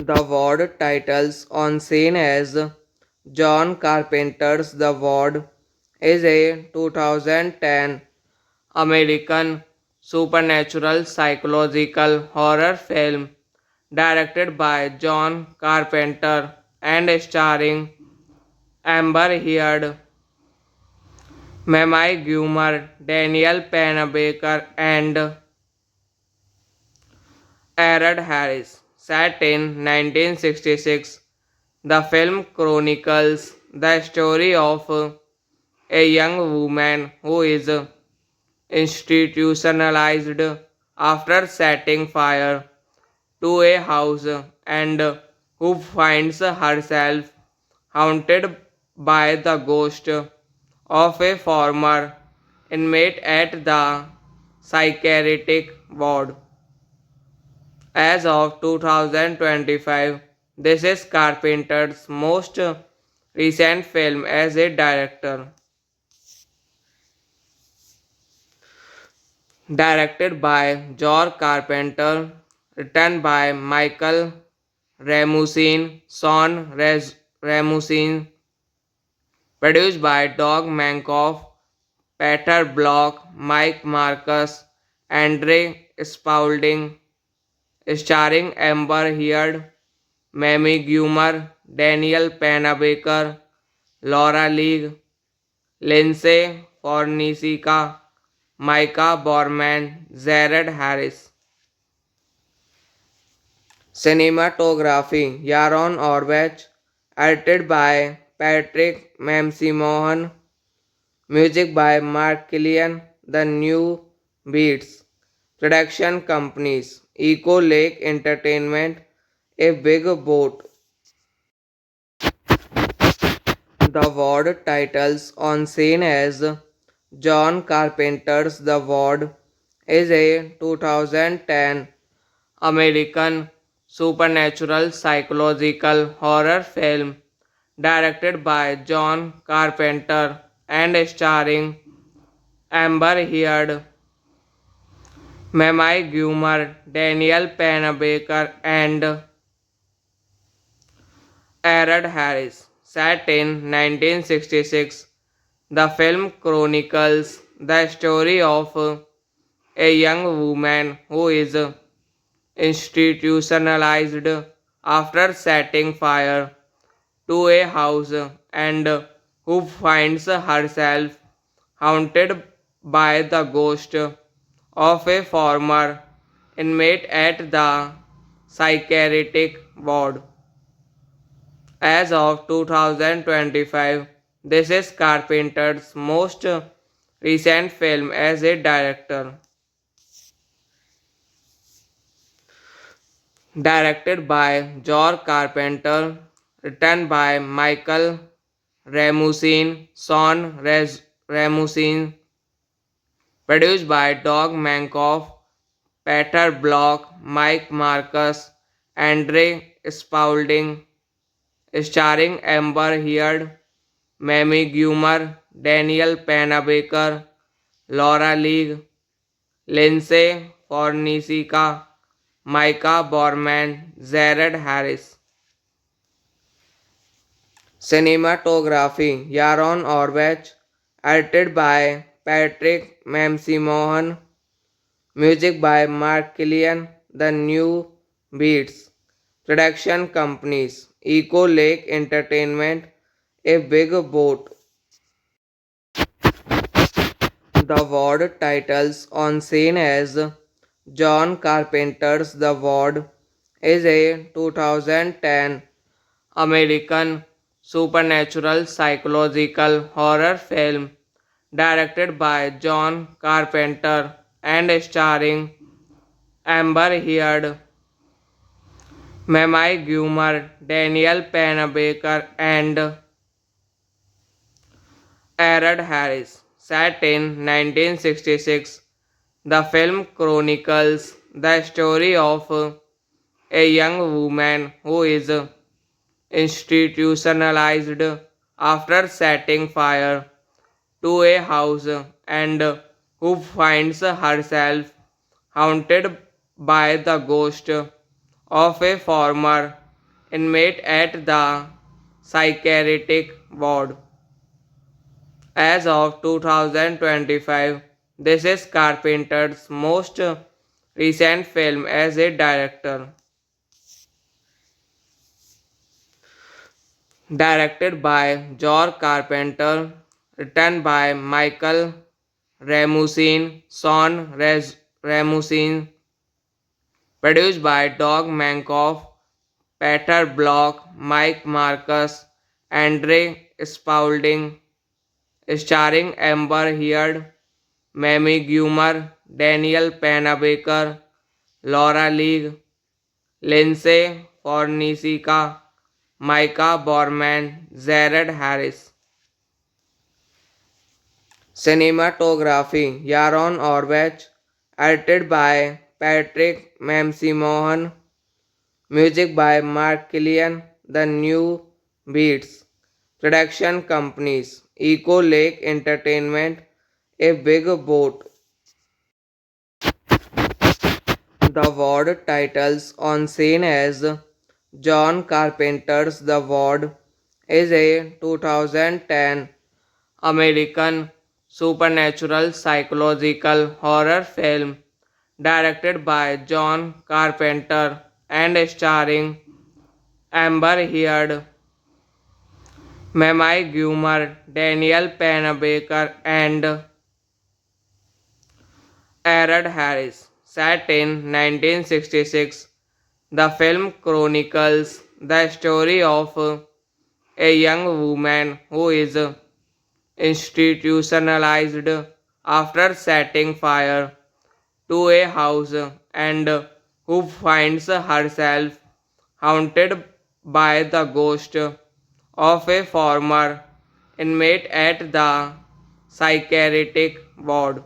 The Ward titles on scene as John Carpenter's The Ward is a 2010 American supernatural psychological horror film directed by John Carpenter and starring Amber Heard, Mamie Gummer, Daniel Panabaker, and Aaron Harris. Set in 1966, the film chronicles the story of a young woman who is institutionalized after setting fire to a house and who finds herself haunted by the ghost of a former inmate at the psychiatric ward. As of 2025, this is Carpenter's most recent film as a director. Directed by George Carpenter, written by Michael Ramusin, Ramusin, produced by Doug Mankoff, Peter Block, Mike Marcus, Andre Spaulding, starring Amber Heard, Mamie Gummer, Daniel Panabaker, Laura Leigh, Lindsay Fornisica, Micah Borman, Jared Harris. Cinematography Yaron Orbach, edited by Patrick Mamsimohan, music by Mark Killian, The New Beats. Production companies Echo Lake Entertainment, A Big Boat. The Ward titles on scene as John Carpenter's The Ward is a 2010 American supernatural psychological horror film directed by John Carpenter and starring Amber Heard, Mamie Gummer, Daniel Panabaker, and Aaron Harris. Set in 1966, the film chronicles the story of a young woman who is institutionalized after setting fire to a house and who finds herself haunted by the ghost of a former inmate at the psychiatric ward. As of 2025, this is Carpenter's most recent film as a director. Directed by George Carpenter, written by Michael Ramusin, Son Ramusin, produced by Doug Mankoff, Peter Block, Mike Marcus, Andre Spaulding, starring Amber Heard, Mamie Gummer, Daniel Panabaker, Laura Leigh, Lindsay Fornisica, Micah Borman, Jared Harris. Cinematography Yaron Orbach, edited by Patrick Mamsimohan, music by Mark Killian, The New Beats, production companies Echo Lake Entertainment, A Big Boat. The Ward titles on scene as John Carpenter's The Ward is a 2010 American supernatural psychological horror film directed by John Carpenter and starring Amber Heard, Mamie Gummer, Daniel Panabaker, and Aaron Harris. Set in 1966, the film chronicles the story of a young woman who is institutionalized after setting fire to a house and who finds herself haunted by the ghost of a former inmate at the psychiatric ward. As of 2025, this is Carpenter's most recent film as a director. Directed by George Carpenter, written by Michael Ramusin, Ramusin, produced by Doug Mankoff, Peter Block, Mike Marcus, Andre Spaulding, starring Amber Heard, Mamie Gummer, Daniel Panabaker, Laura Leigh, Lindsay Fornisica, Micah Borman, Jared Harris. Cinematography Yaron Orbach, edited by Patrick Mamsimohan, music by Mark Killian, The New Beats, production companies Echo Lake Entertainment, A Big Boat. The Ward titles on scene as John Carpenter's The Ward is a 2010 American supernatural psychological horror film directed by John Carpenter and starring Amber Heard, Mamie Gummer, Daniel Panabaker, and Aaron Harris. Set in 1966, the film chronicles the story of a young woman who is institutionalized after setting fire to a house and who finds herself haunted by the ghost of a former inmate at the psychiatric ward.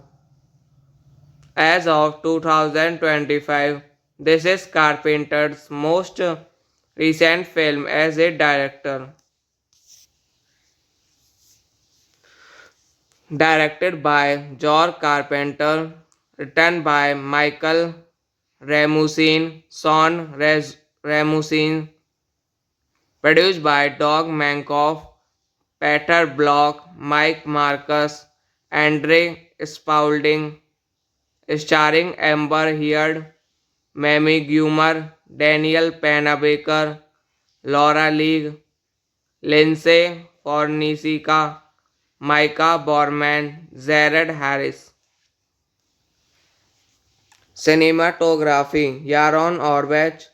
As of 2025, this is Carpenter's most recent film as a director. Directed by George Carpenter, written by Michael Ramusin, Ramusin, produced by Doug Mankoff, Peter Block, Mike Marcus, Andre Spaulding, starring Amber Heard, Mamie Gummer, Daniel Panabaker, Laura Leigh, Lindsay Fornisica, Micah Borman, Jared Harris. Cinematography Yaron Orbach,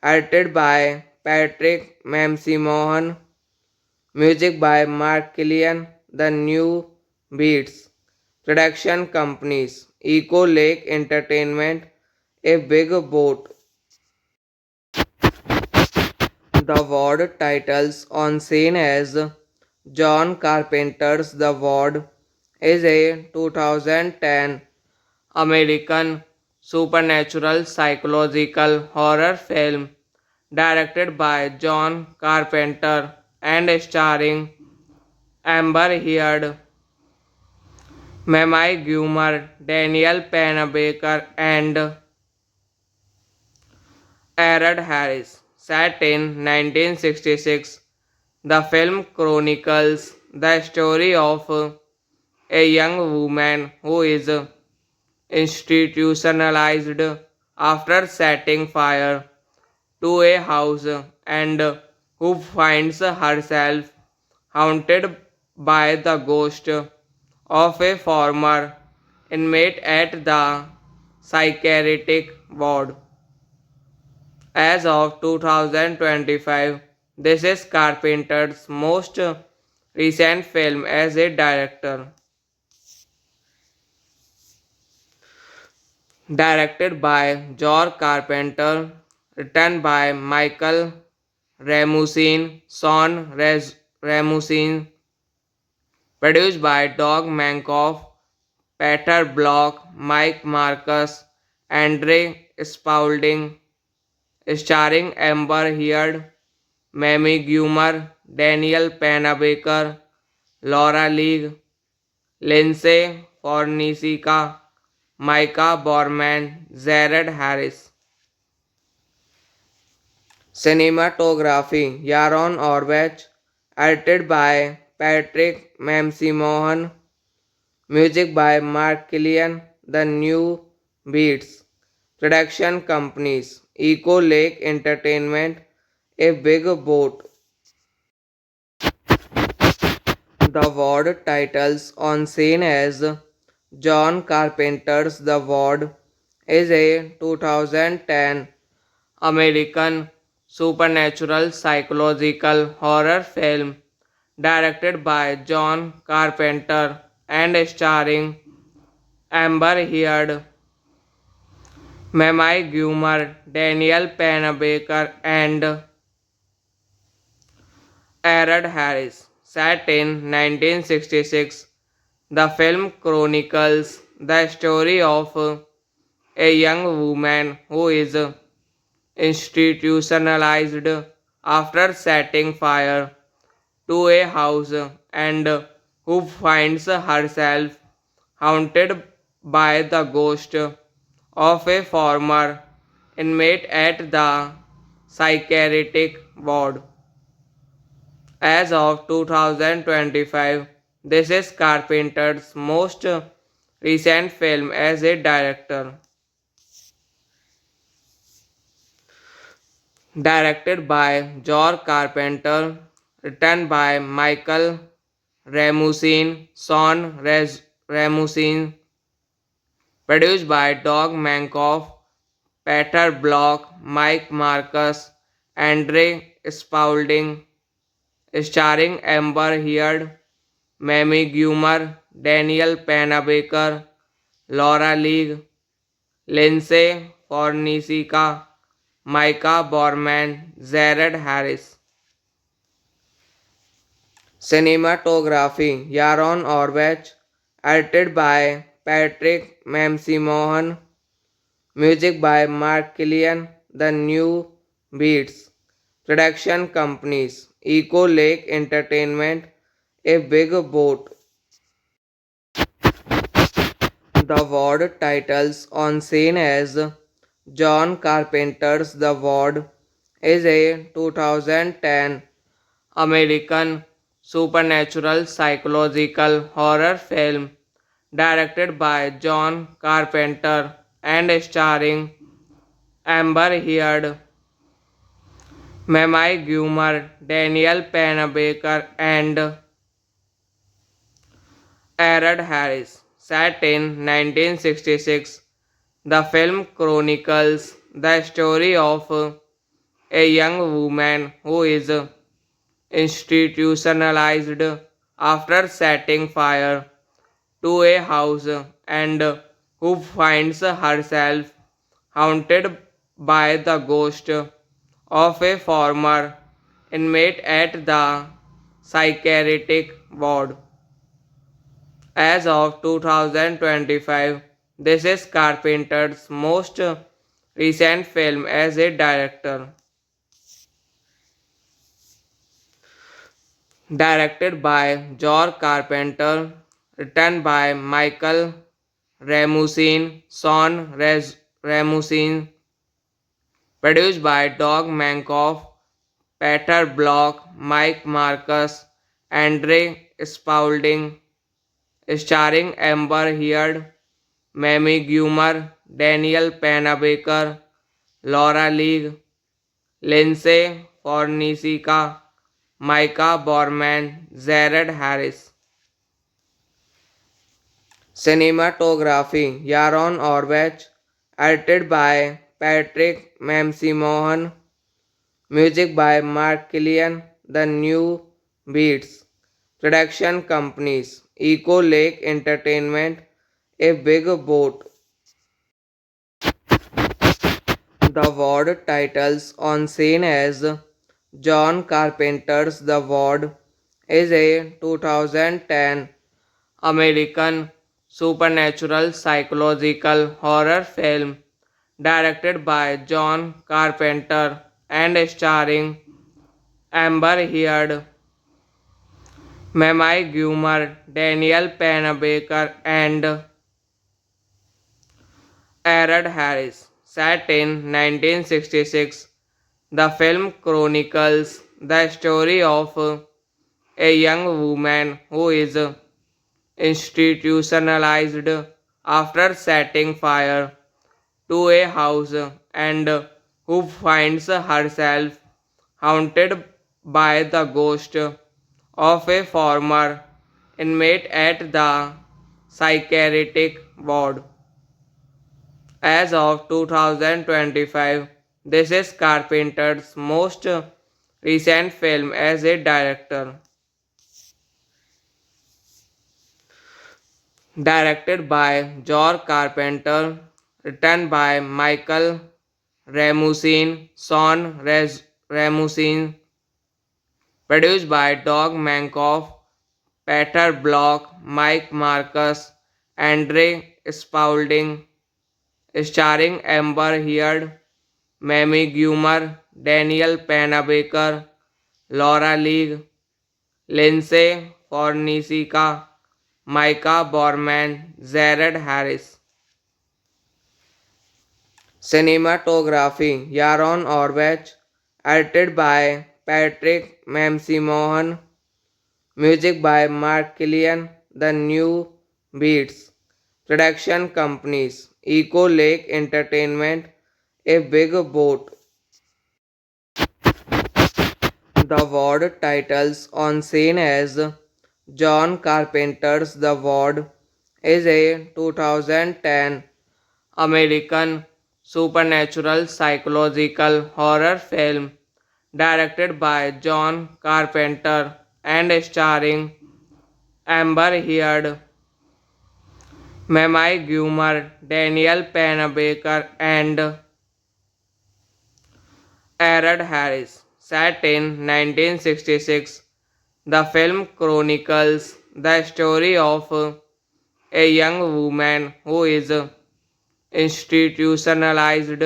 edited by Patrick Mamsimohan, music by Mark Killian, The New Beats, production companies Echo Lake Entertainment, A Big Boat. The Ward titles on scene as John Carpenter's The Ward is a 2010 American supernatural psychological horror film directed by John Carpenter and starring Amber Heard, Mamie Gummer, Daniel Panabaker, and Aaron Harris. Set in 1966, the film chronicles the story of a young woman who is institutionalized after setting fire to a house and who finds herself haunted by the ghost of a former inmate at the psychiatric ward. As of 2025, this is Carpenter's most recent film as a director. Directed by George Carpenter, written by Michael Ramusin, Ramusin, produced by Doug Mankoff, Peter Block, Mike Marcus, Andre Spaulding, starring Amber Heard, Mamie Gummer, Daniel Panabaker, Laura Leigh, Lindsay Fornisica, Micah Borman, Jared Harris. Cinematography Yaron Orvech, edited by Patrick Mamsimohan, music by Mark Killian, The New Beats. Production companies Echo Lake Entertainment, A Big Boat. The Ward titles on scene as John Carpenter's The Ward is a 2010 American supernatural psychological horror film directed by John Carpenter and starring Amber Heard, Mamie Gummer, Daniel Panabaker, and Aaron Harris. Set in 1966, the film chronicles the story of a young woman who is institutionalized after setting fire to a house and who finds herself haunted by the ghost of a former inmate at the psychiatric ward. As of 2025, this is Carpenter's most recent film as a director. Directed by George Carpenter, written by Michael Ramusin, Ramusin, produced by Doug Mankoff, Peter Block, Mike Marcus, Andre Spaulding, starring Amber Heard, Mamie Gummer, Daniel Panabaker, Laura Leigh, Lindsay Fornisica, Micah Borman, Jared Harris. Cinematography Yaron Orvech, edited by Patrick Mamsimohan, music by Mark Killian, The New Beats. Production companies Echo Lake Entertainment, A Big Boat. The Ward titles on scene as John Carpenter's The Ward is a 2010 American supernatural psychological horror film directed by John Carpenter and starring Amber Heard, Mamie Gummer, Daniel Panabaker, and Aaron Harris. Set in 1966, the film chronicles the story of a young woman who is institutionalized after setting fire to a house and who finds herself haunted by the ghost of a former inmate at the psychiatric ward. As of 2025, this is Carpenter's most recent film as a director. Directed by George Carpenter, written by Michael Ramusin, Ramusin, produced by Doug Mankoff, Peter Block, Mike Marcus, Andre Spaulding, starring Amber Heard, Mamie Gummer, Daniel Panabaker, Laura Leigh, Lindsay Fornisica, Micah Borman, Jared Harris. Cinematography Yaron Orbach, edited by Patrick Mamsimohan, music by Mark Killian, The New Beats. Production companies Eco Lake Entertainment, A Big Boat. The Ward titles on scene as John Carpenter's The Ward is a 2010 American supernatural psychological horror film directed by John Carpenter and starring Amber Heard, Mamie Gummer, Daniel Panabaker, and Aaron Harris. Set in 1966, the film chronicles the story of a young woman who is institutionalized after setting fire to a house and who finds herself haunted by the ghost of a former inmate at the psychiatric ward. As of 2025, this is Carpenter's most recent film as a director. Directed by George Carpenter, written by Michael Ramusin, Ramusin, produced by Doug Mankoff, Peter Block, Mike Marcus, Andre Spaulding, starring Amber Heard, Mamie Gummer, Daniel Panabaker, Laura Leigh, Lindsay Fornisica, Micah Borman, Jared Harris. Cinematography Yaron Orbach, edited by Patrick Mamsimohan, music by Mark Killian, The New Beats. Production companies Eco Lake Entertainment, A Big Boat. The Ward titles on scene as John Carpenter's The Ward is a 2010 American supernatural psychological horror film directed by John Carpenter and starring Amber Heard, Mamie Gummer, Daniel Panabaker, and Aaron Harris. Set in 1966, the film chronicles the story of a young woman who is institutionalized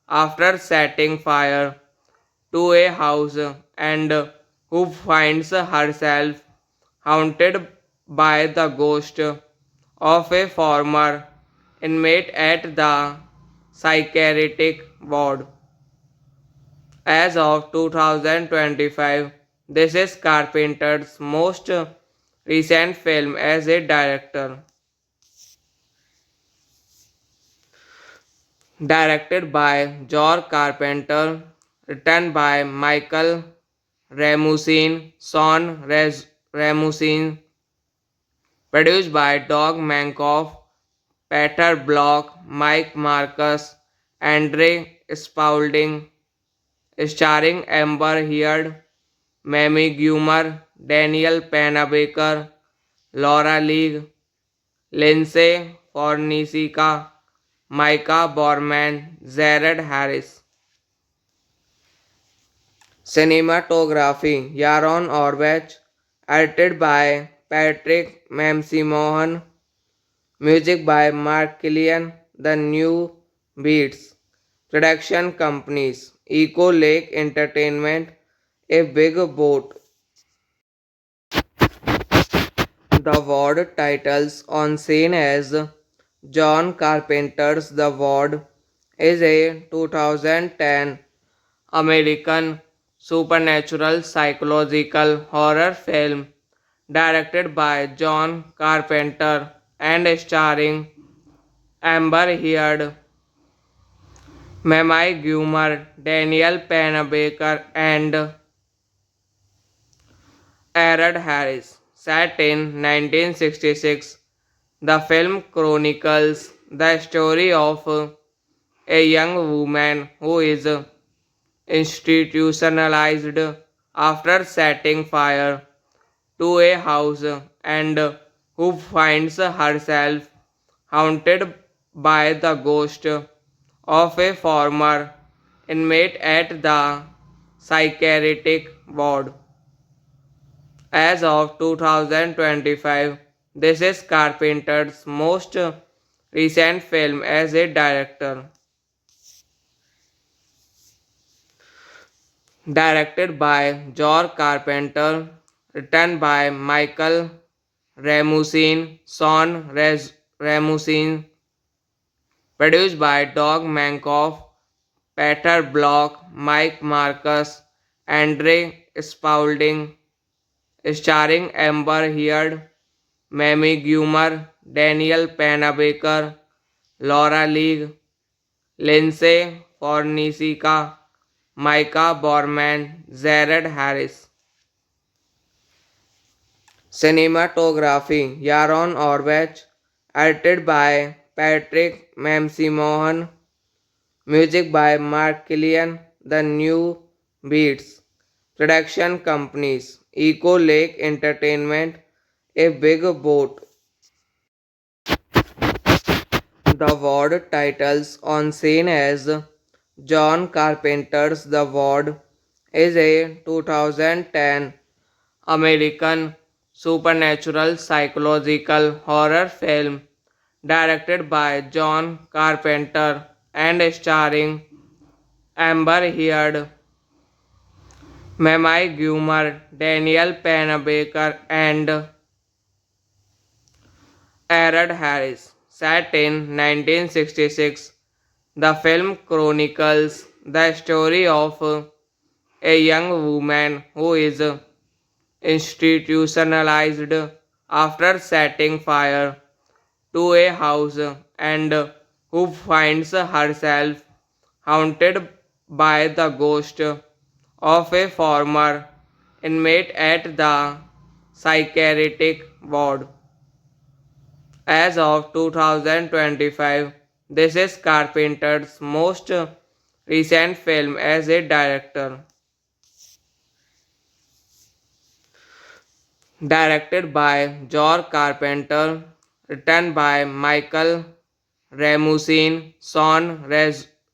after setting fire to a house and who finds herself haunted by the ghost of a former inmate at the psychiatric ward. As of 2025, this is Carpenter's most recent film as a director. Directed by George Carpenter, written by Michael Ramusin, Ramusin, produced by Doug Mankoff, Peter Block, Mike Marcus, Andre Spaulding, starring Amber Heard, Mamie Gummer, Daniel Panabaker, Laura Leigh, Lindsay Fornisica, Micah Borman, Jared Harris. Cinematography Yaron Orbach, edited by Patrick Mamsi-Mohan, music by Mark Killian, The New Beats, production companies, Eco Lake Entertainment, A Big Boat. The Ward titles on scene as John Carpenter's The Ward is a 2010 American supernatural psychological horror film directed by John Carpenter and starring Amber Heard, Mamie Gummer, Daniel Panabaker, and Aaron Harris. Set in 1966, the film chronicles the story of a young woman who is institutionalized after setting fire to a house and who finds herself haunted by the ghost of a former inmate at the psychiatric ward. As of 2025, this is Carpenter's most recent film as a director. Directed by George Carpenter, written by Michael Ramusin, Ramusin, produced by Doug Mankoff, Peter Block, Mike Marcus, Andre Spaulding, starring Amber Heard, Mamie Gummer, Daniel Panabaker, Laura Leigh, Lindsay Fornisica, Micah Borman, Jared Harris. Cinematography Yaron Orbach, edited by Patrick Mamsi-Mohan, music by Mark Killian, The New Beats, production companies, Eco Lake Entertainment, A Big Boat. The Ward titles on scene as John Carpenter's The Ward is a 2010 American supernatural psychological horror film directed by John Carpenter and starring Amber Heard, Mamie Gummer, Daniel Panabaker, and Aaron Harris. Set in 1966, the film chronicles the story of a young woman who is institutionalized after setting fire to a house and who finds herself haunted by the ghost of a former inmate at the psychiatric ward. As of 2025, this is Carpenter's most recent film as a director. Directed by George Carpenter, written by Michael Ramusin,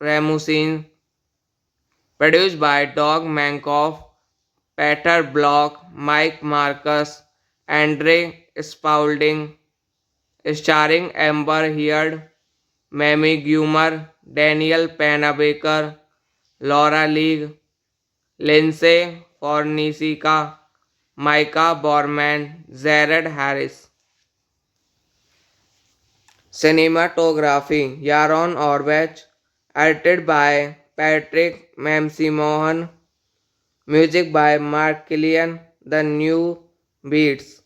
Ramusin, produced by Doug Mankoff, Peter Block, Mike Marcus, Andre Spaulding, starring Amber Heard, Mamie Gummer, Daniel Panabaker, Laura Leigh, Lindsay Fornisica, Micah Borman, Jared Harris. Cinematography Yaron Orbach, edited by Patrick Mamsi-Mohan, music by Mark Killian, The New Beats,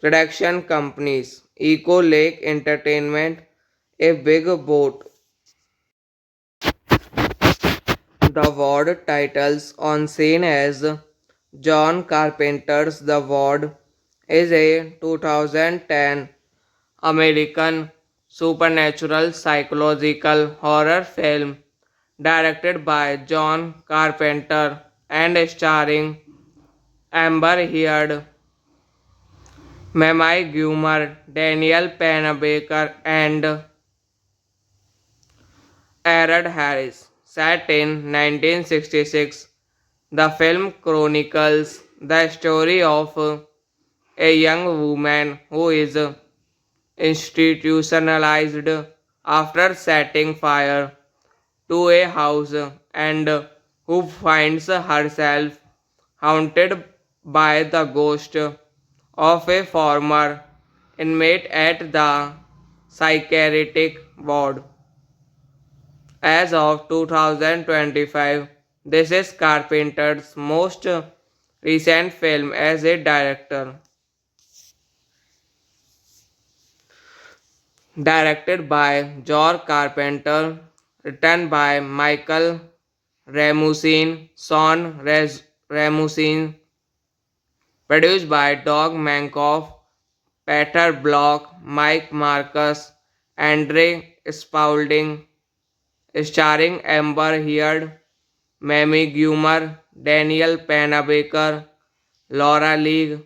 production companies, Eco Lake Entertainment, A Big Boat. The Ward titles on scene as John Carpenter's The Ward is a 2010 American supernatural psychological horror film directed by John Carpenter and starring Amber Heard, Mamie Gummer, Daniel Panabaker, and Aaron Harris. Set in 1966, the film chronicles the story of a young woman who is institutionalized after setting fire to a house and who finds herself haunted by the ghost of a former inmate at the psychiatric ward. As of 2025, this is Carpenter's most recent film as a director. Directed by George Carpenter, written by Michael Ramusin, Ramusin, produced by Doug Mankoff, Peter Block, Mike Marcus, Andre Spaulding, starring Amber Heard, Mamie Gummer, Daniel Panabaker, Laura Leigh,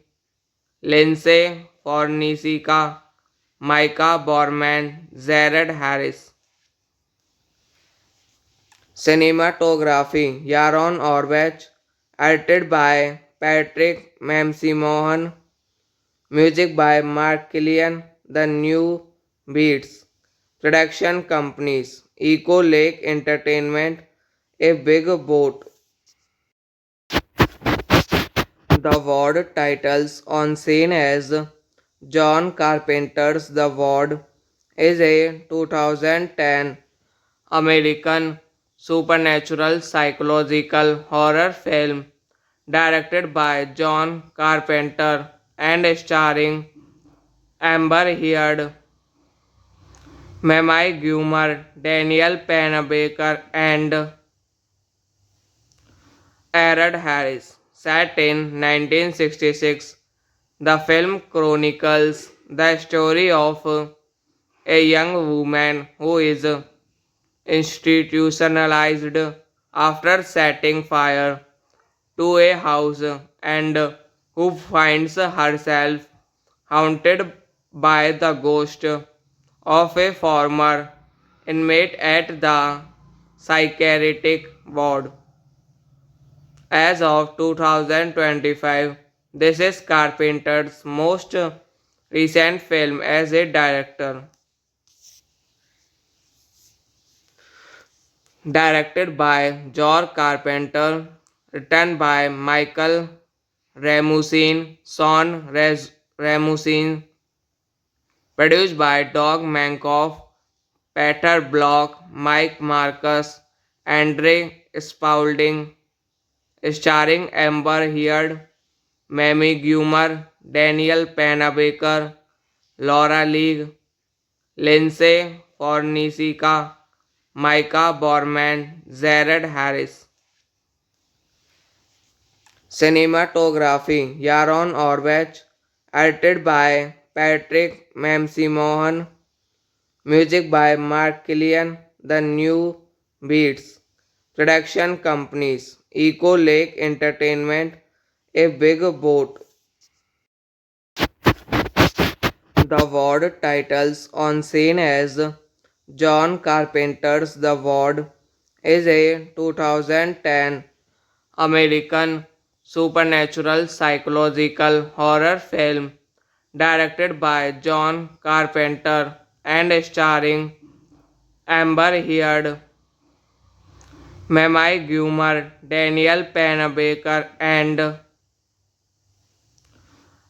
Lindsay Fornisica, Micah Borman, Jared Harris. Cinematography Yaron Orbach, edited by Patrick Mamsimohan, music by Mark Killian, The New Beats. Production companies Echo Lake Entertainment, A Big Boat. The Ward titles on scene as John Carpenter's The Ward is a 2010 American supernatural psychological horror film directed by John Carpenter and starring Amber Heard, Mamie Gummer, Daniel Panabaker, and Aaron Harris. Set in 1966, the film chronicles the story of a young woman who is institutionalized after setting fire to a house and who finds herself haunted by the ghost of a former inmate at the psychiatric ward. As of 2025, this is Carpenter's most recent film as a director. Directed by George Carpenter, written by Michael Ramusin, Ramusin, produced by Doug Mankoff, Peter Block, Mike Marcus, Andre Spaulding, starring Amber Heard, Mamie Gummer, Daniel Panabaker, Laura Leigh, Lindsay Fornisica, Micah Borman, Jared Harris. Cinematography Yaron Orbach, edited by Patrick Mamsimohan, music by Mark Killian, The New Beats. Production companies Echo Lake Entertainment, A Big Boat. The Ward titles on scene as John Carpenter's The Ward is a 2010 American supernatural psychological horror film directed by John Carpenter and starring Amber Heard, Mamie Gummer, Daniel Panabaker, and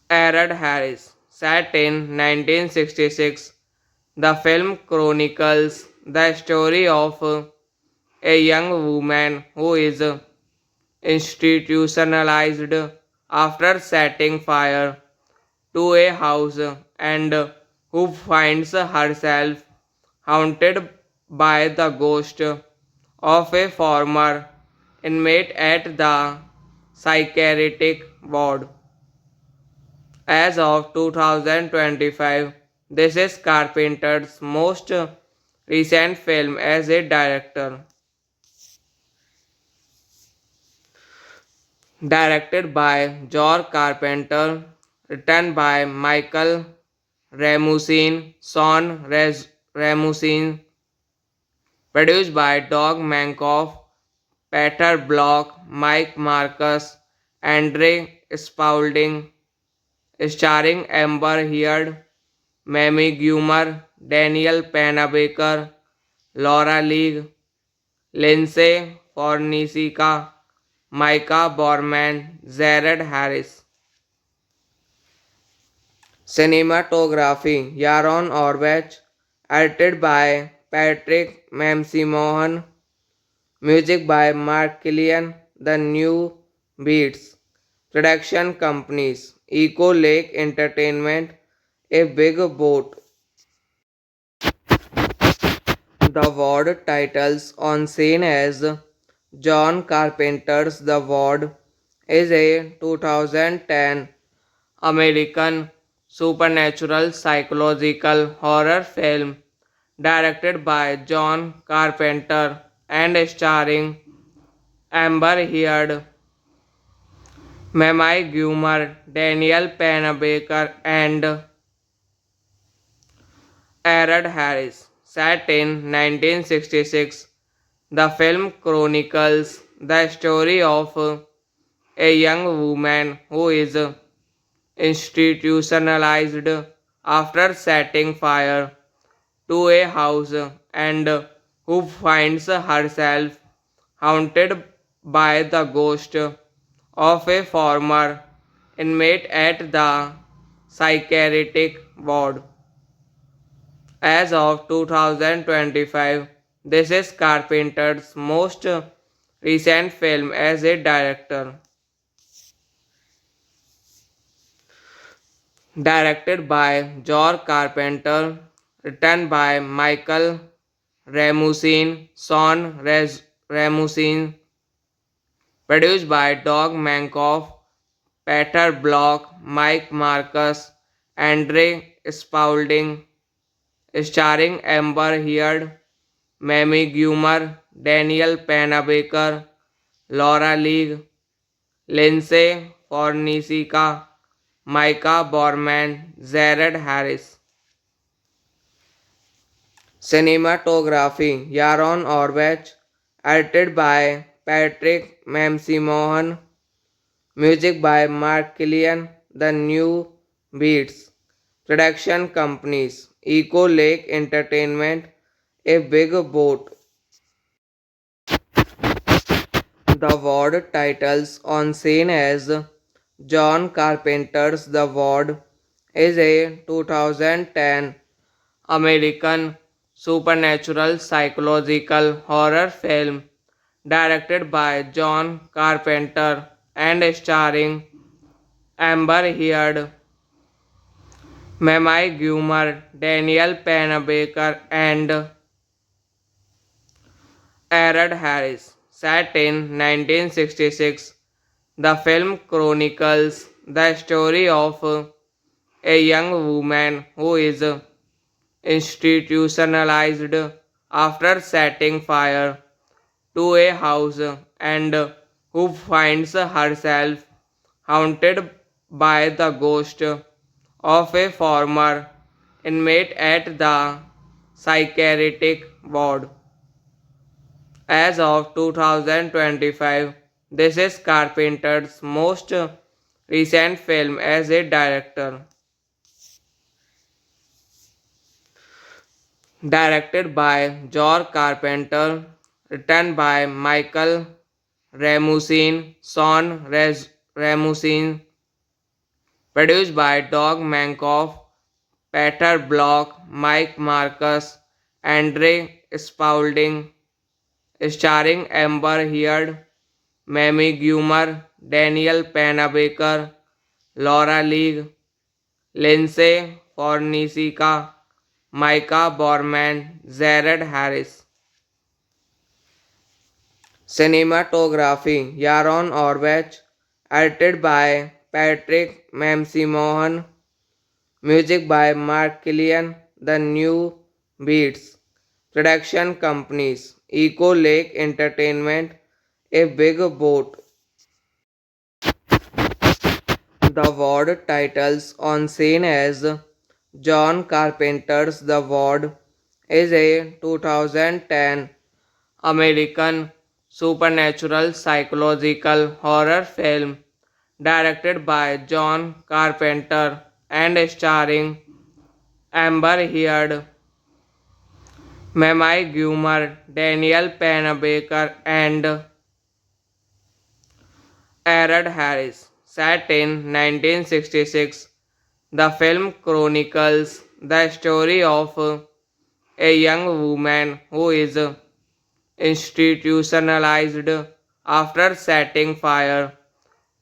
Aaron Harris. Set in 1966, the film chronicles the story of a young woman who is institutionalized after setting fire to a house and who finds herself haunted by the ghost of a former inmate at the psychiatric ward. As of 2025, this is Carpenter's most recent film as a director. Directed by George Carpenter, written by Michael Ramusin, Ramusin, produced by Doug Mankoff, Peter Block, Mike Marcus, Andre Spaulding, starring Amber Heard, Mamie Gummer, Daniel Panabaker, Laura Leigh, Lindsay Fornicica, Micah Borman, Jared Harris. Cinematography Yaron Orbach, edited by Patrick Mamsimohan, music by Mark Killian, The New Beats. Production companies Eco Lake Entertainment, A Big Boat. The Ward titles on scene as John Carpenter's The Ward is a 2010 American supernatural psychological horror film directed by John Carpenter and starring Amber Heard, Mamie Gummer, Daniel Panabaker, and Aaron Harris. Set in 1966, the film chronicles the story of a young woman who is institutionalized after setting fire to a house and who finds herself haunted by the ghost of a former inmate at the psychiatric ward. As of 2025, this is Carpenter's most recent film as a director. Directed by George Carpenter, written by Michael Ramusin, Ramusin, produced by Doug Mankoff, Peter Block, Mike Marcus, Andre Spaulding, starring Amber Heard, Mamie Gummer, Daniel Panabaker, Laura Leigh, Lindsay Fornicica, Micah Borman, Jared Harris. Cinematography Yaron Orbach, edited by Patrick Mamsimohan, music by Mark Killian, The New Beats. Production companies Eco Lake Entertainment, A Big Boat. The Ward titles on scene as John Carpenter's The Ward is a 2010 American supernatural psychological horror film directed by John Carpenter and starring Amber Heard, Mamie Gummer, Daniel Panabaker, and Aaron Harris. Set in 1966, the film chronicles the story of a young woman who is institutionalized after setting fire to a house and who finds herself haunted by the ghost of a former inmate at the psychiatric ward. As of 2025, this is Carpenter's most recent film as a director. Directed by George Carpenter, written by Michael Ramusin, Ramusin, produced by Doug Mankoff, Peter Block, Mike Marcus, Andre Spaulding, starring Amber Heard, Mamie Gummer, Daniel Panabaker, Laura Leigh, Lindsay Fornicica, Micah Borman, Jared Harris. Cinematography Yaron Orbach, edited by Patrick Mamsimohan, music by Mark Killian, The New Beats. Production companies Eco Lake Entertainment, A Big Boat. The Ward titles on scene as John Carpenter's The Ward is a 2010 American supernatural psychological horror film directed by John Carpenter and starring Amber Heard, Mamie Gummer, Daniel Panabaker, and Aaron Harris. Set in 1966, the film chronicles the story of a young woman who is institutionalized after setting fire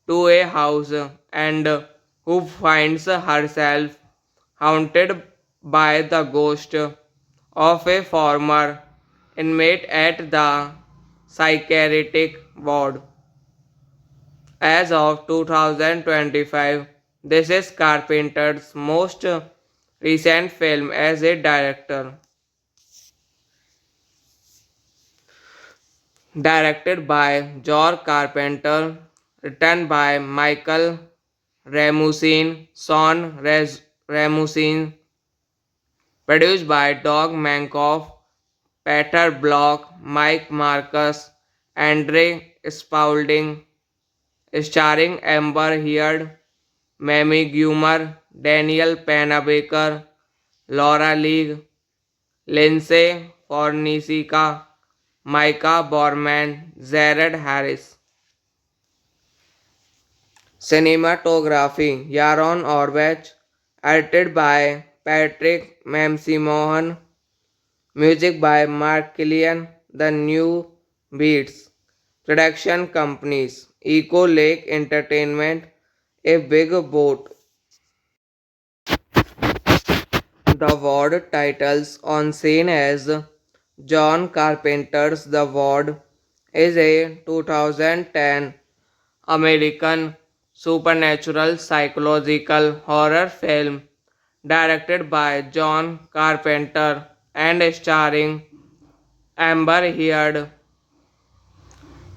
to a house and who finds herself haunted by the ghost of a former inmate at the psychiatric ward. As of 2025, this is Carpenter's most recent film as a director. Directed by George Carpenter, written by Michael Ramusin, Ramusin, produced by Doug Mankoff, Peter Block, Mike Marcus, Andre Spaulding, starring Amber Heard, Mamie Gummer, Daniel Panabaker, Laura Leigh, Lindsay Fornisica, Micah Borman, Jared Harris. Cinematography Yaron Orbach, edited by Patrick Mamsimohan, music by Mark Killian, The New Beats, production companies Echo Lake Entertainment, A Big Boat. The Ward titles on scene as John Carpenter's The Ward is a 2010 American supernatural psychological horror film directed by John Carpenter and starring Amber Heard,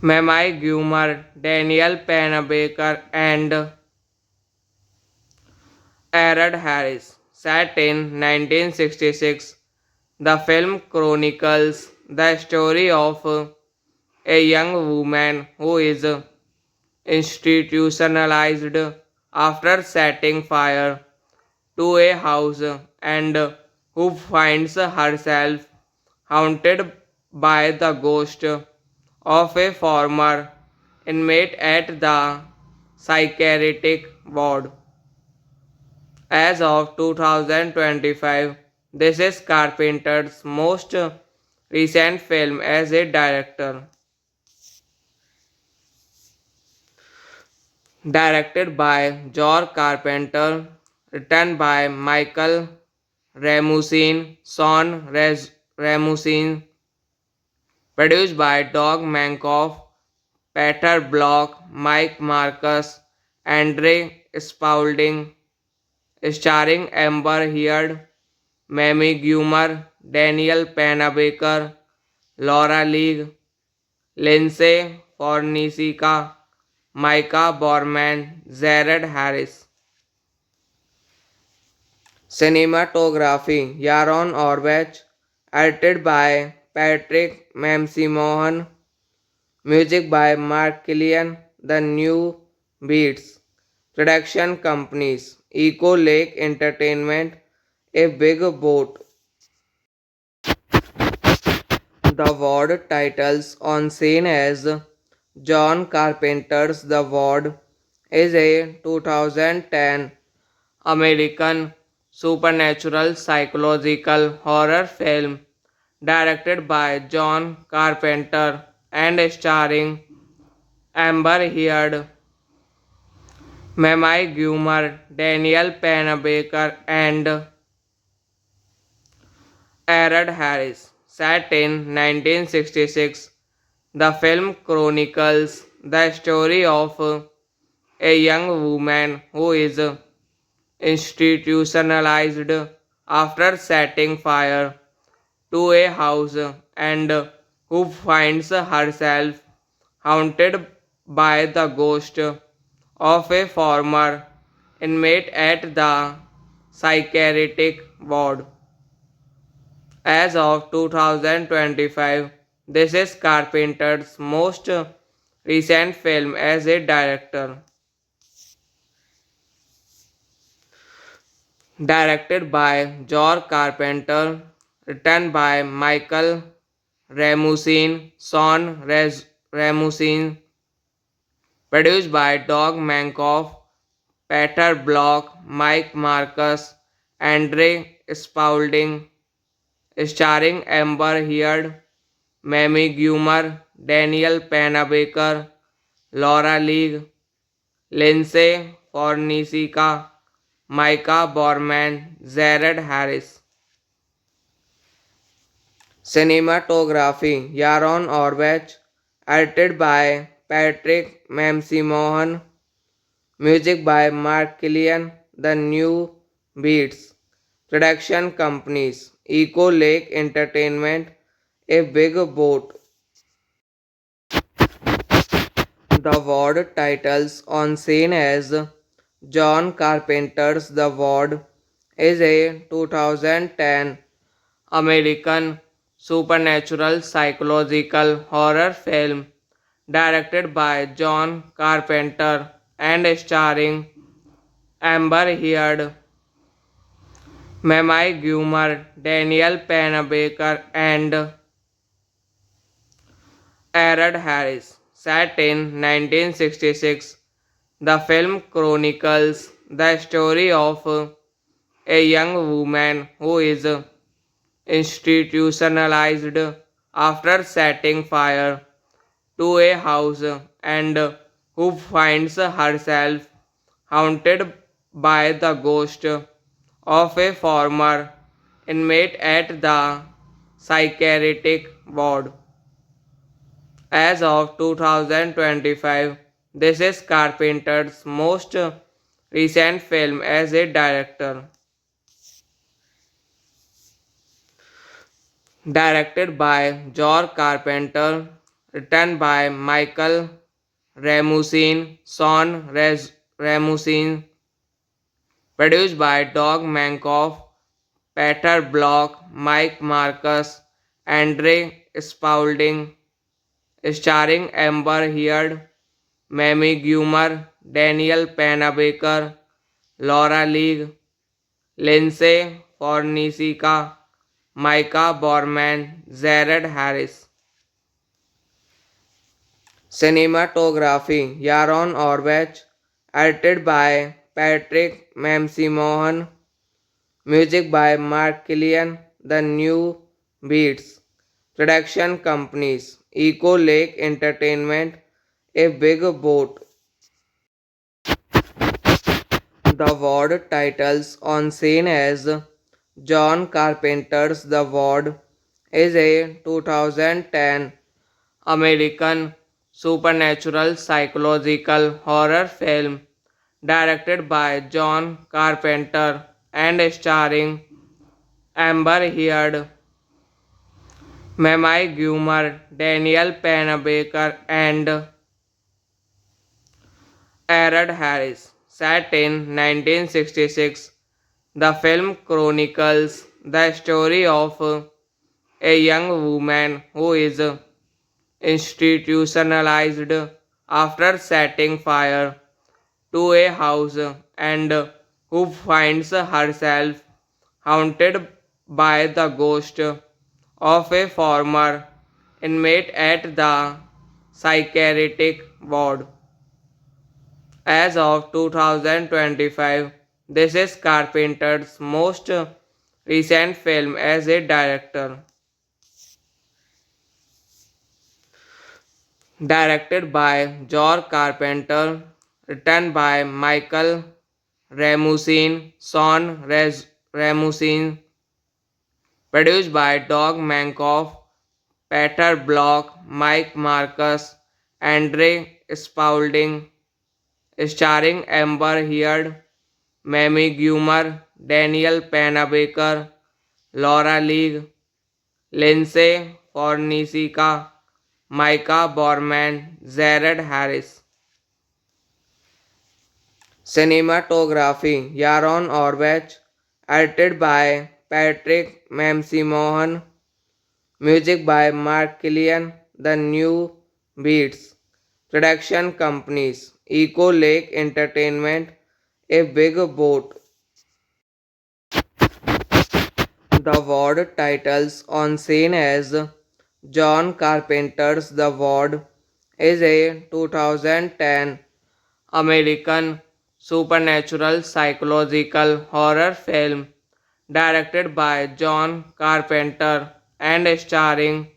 Mamie Gummer, Daniel Panabaker, and Aaron Harris. Set in 1966, the film chronicles the story of a young woman who is institutionalized after setting fire to a house and who finds herself haunted by the ghost of a former inmate at the psychiatric ward. As of 2025, this is Carpenter's most recent film as a director. Directed by George Carpenter, written by Michael Ramusin, Ramusin, produced by Doug Mankoff, Peter Block, Mike Marcus, Andre Spaulding, starring Amber Heard, Mamie Gummer, Daniel Panabaker, Laura Leigh, Lindsay Fornisica, Micah Borman, Jared Harris. Cinematography Yaron Orbach, edited by Patrick Mamsimohan, music by Mark Killian, The New Beats, production companies Echo Lake Entertainment, A Big Boat. The Ward titles on scene as John Carpenter's The Ward is a 2010 American supernatural psychological horror film directed by John Carpenter and starring Amber Heard, Mamie Gummer, Daniel Panabaker, and Aaron Harris. Set in 1966, the film chronicles the story of a young woman who is institutionalized after setting fire to a house and who finds herself haunted by the ghost of a former inmate at the psychiatric ward. As of 2025, this is Carpenter's most recent film as a director. directed by George Carpenter, written by Michael Ramusin, Ramusin, produced by Doug Mankoff, Peter Block, Mike Marcus, Andre Spaulding, starring Amber Heard, Mamie Gummer, Daniel Panabaker, Laura Leigh, Lindsay Fornisica, Micah Borman, Jared Harris. Cinematography Yaron Orbach, edited by Patrick Mamsimohan, music by Mark Killian, The New Beats, production companies Echo Lake Entertainment, A Big Boat. The Ward titles on scene as John Carpenter's The Ward is a 2010 American supernatural psychological horror film directed by John Carpenter and starring Amber Heard, Mamie Gummer, Daniel Panabaker, and Aaron Harris. Set in 1966, the film chronicles the story of a young woman who is institutionalized after setting fire to a house and who finds herself haunted by the ghost of a former inmate at the psychiatric ward. As of 2025, this is Carpenter's most recent film as a director. Directed by George Carpenter, written by Michael Ramusin, Ramusin, produced by Doug Mankoff, Peter Block, Mike Marcus, Andre Spaulding, starring Amber Heard, Mamie Gummer, Daniel Panabaker, Laura Leigh, Lindsay Fornisica, Micah Borman, Jared Harris. Cinematography Yaron Orbach, edited by Patrick Mamsimohan, music by Mark Killian, The New Beats, production companies Echo Lake Entertainment, A Big Boat. The Ward titles on scene as John Carpenter's The Ward is a 2010 American supernatural psychological horror film directed by John Carpenter and starring Amber Heard, Mamie Gummer, Daniel Panabaker, and Aaron Harris. Set in 1966, the film chronicles the story of a young woman who is institutionalized after setting fire to a house and who finds herself haunted by the ghost of a former inmate at the psychiatric ward. As of 2025, this is Carpenter's most recent film as a director. Directed by George Carpenter, written by Michael Ramusin, Ramusin, produced by Doug Mankoff, Peter Block, Mike Marcus, Andre Spaulding, starring Amber Heard, Mamie Gummer, Daniel Panabaker, Laura Leigh, Lindsay Fornisica, Micah Borman, Jared Harris. Cinematography Yaron Orbach, edited by Patrick Mamsimohan, music by Mark Killian, The New Beats, production companies Echo Lake Entertainment, A Big Boat. The Ward titles on scene as John Carpenter's The Ward is a 2010 American supernatural psychological horror film directed by John Carpenter and starring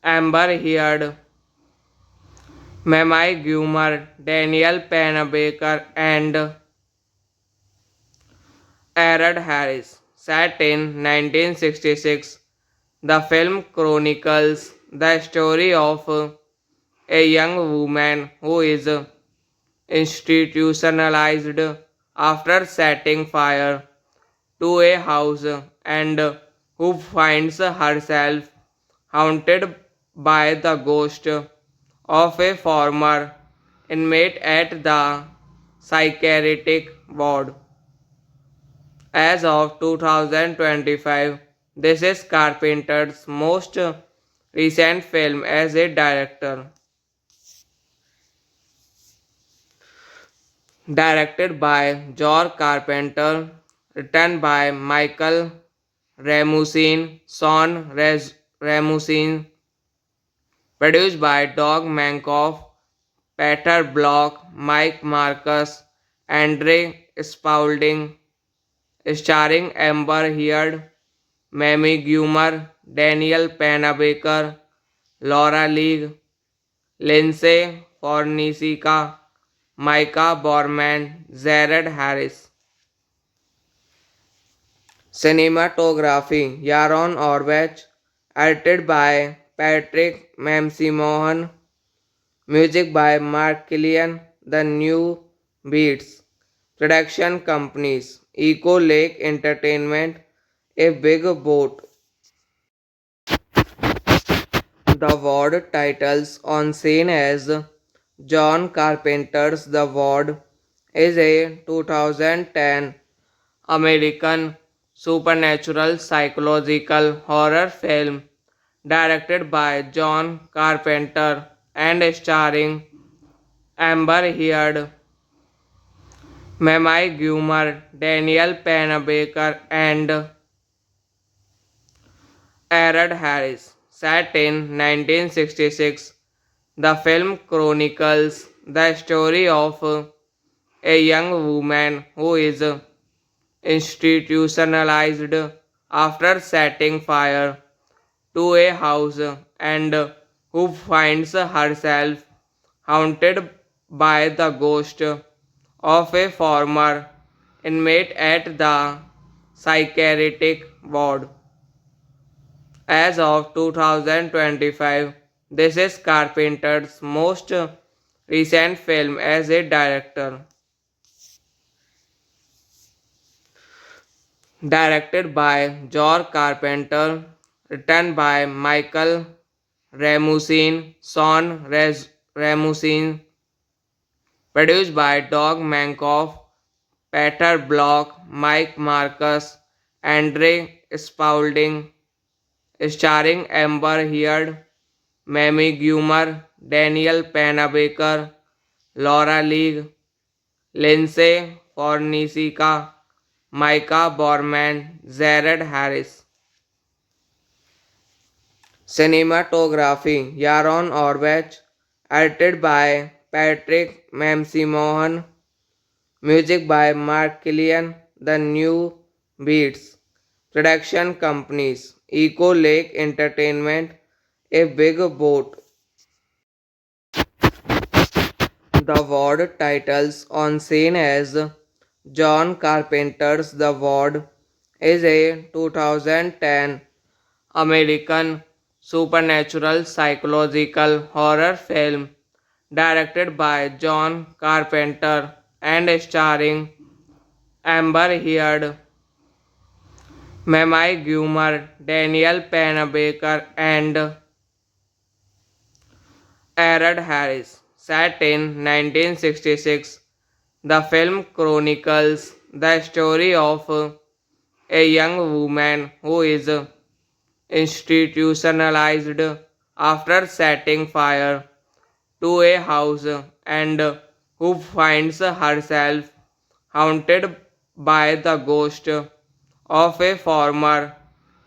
Amber Heard, Mamie Gummer, Daniel Pennebaker, and Aaron Harris. Set in 1966, the film chronicles the story of a young woman who is institutionalized after setting fire to a house and who finds herself haunted by the ghost of a former inmate at the psychiatric ward. As of 2025, this is Carpenter's most recent film as a director. Directed by George Carpenter, written by Michael Ramusin, Ramusin, produced by Doug Mankoff, Peter Block, Mike Marcus, Andre Spaulding, starring Amber Heard, Mamie Gummer, Daniel Pennebaker, Laura Leigh, Lindsay Fornicica, Micah Borman, Jared Harris. Cinematography Yaron Orbach, edited by Patrick Mamsimohan, music by Mark Killian, The New Beats, production companies Echo Lake Entertainment, A Big Boat. The Ward titles on scene as John Carpenter's The Ward is a 2010 American supernatural psychological horror film directed by John Carpenter and starring Amber Heard, Mamie Gummer, Daniel Pennebaker, and Aaron Harris. Set in 1966, the film chronicles the story of a young woman who is institutionalized after setting fire to a house and who finds herself haunted by the ghost of a former inmate at the psychiatric ward. As of 2025, this is Carpenter's most recent film as a director. Directed by George Carpenter, written by Michael Ramusin, Ramusin, produced by Doug Mankoff, Peter Block, Mike Marcus, Andre Spaulding, starring Amber Heard, Mamie Gummer, Daniel Pennebaker, Laura Leigh, Lindsay Fornicica, Micah Borman, Jared Harris. Cinematography Yaron Orbach, edited by Patrick Mamsimohan, music by Mark Killian, The New Beats, production companies Echo Lake Entertainment, A Big Boat. The Ward titles on scene as John Carpenter's The Ward is a 2010 American supernatural psychological horror film directed by John Carpenter and starring Amber Heard, Mamie Gummer, Daniel Pennebaker, and Aaron Harris. Set in 1966, the film chronicles the story of a young woman who is institutionalized after setting fire to a house and who finds herself haunted by the ghost of a former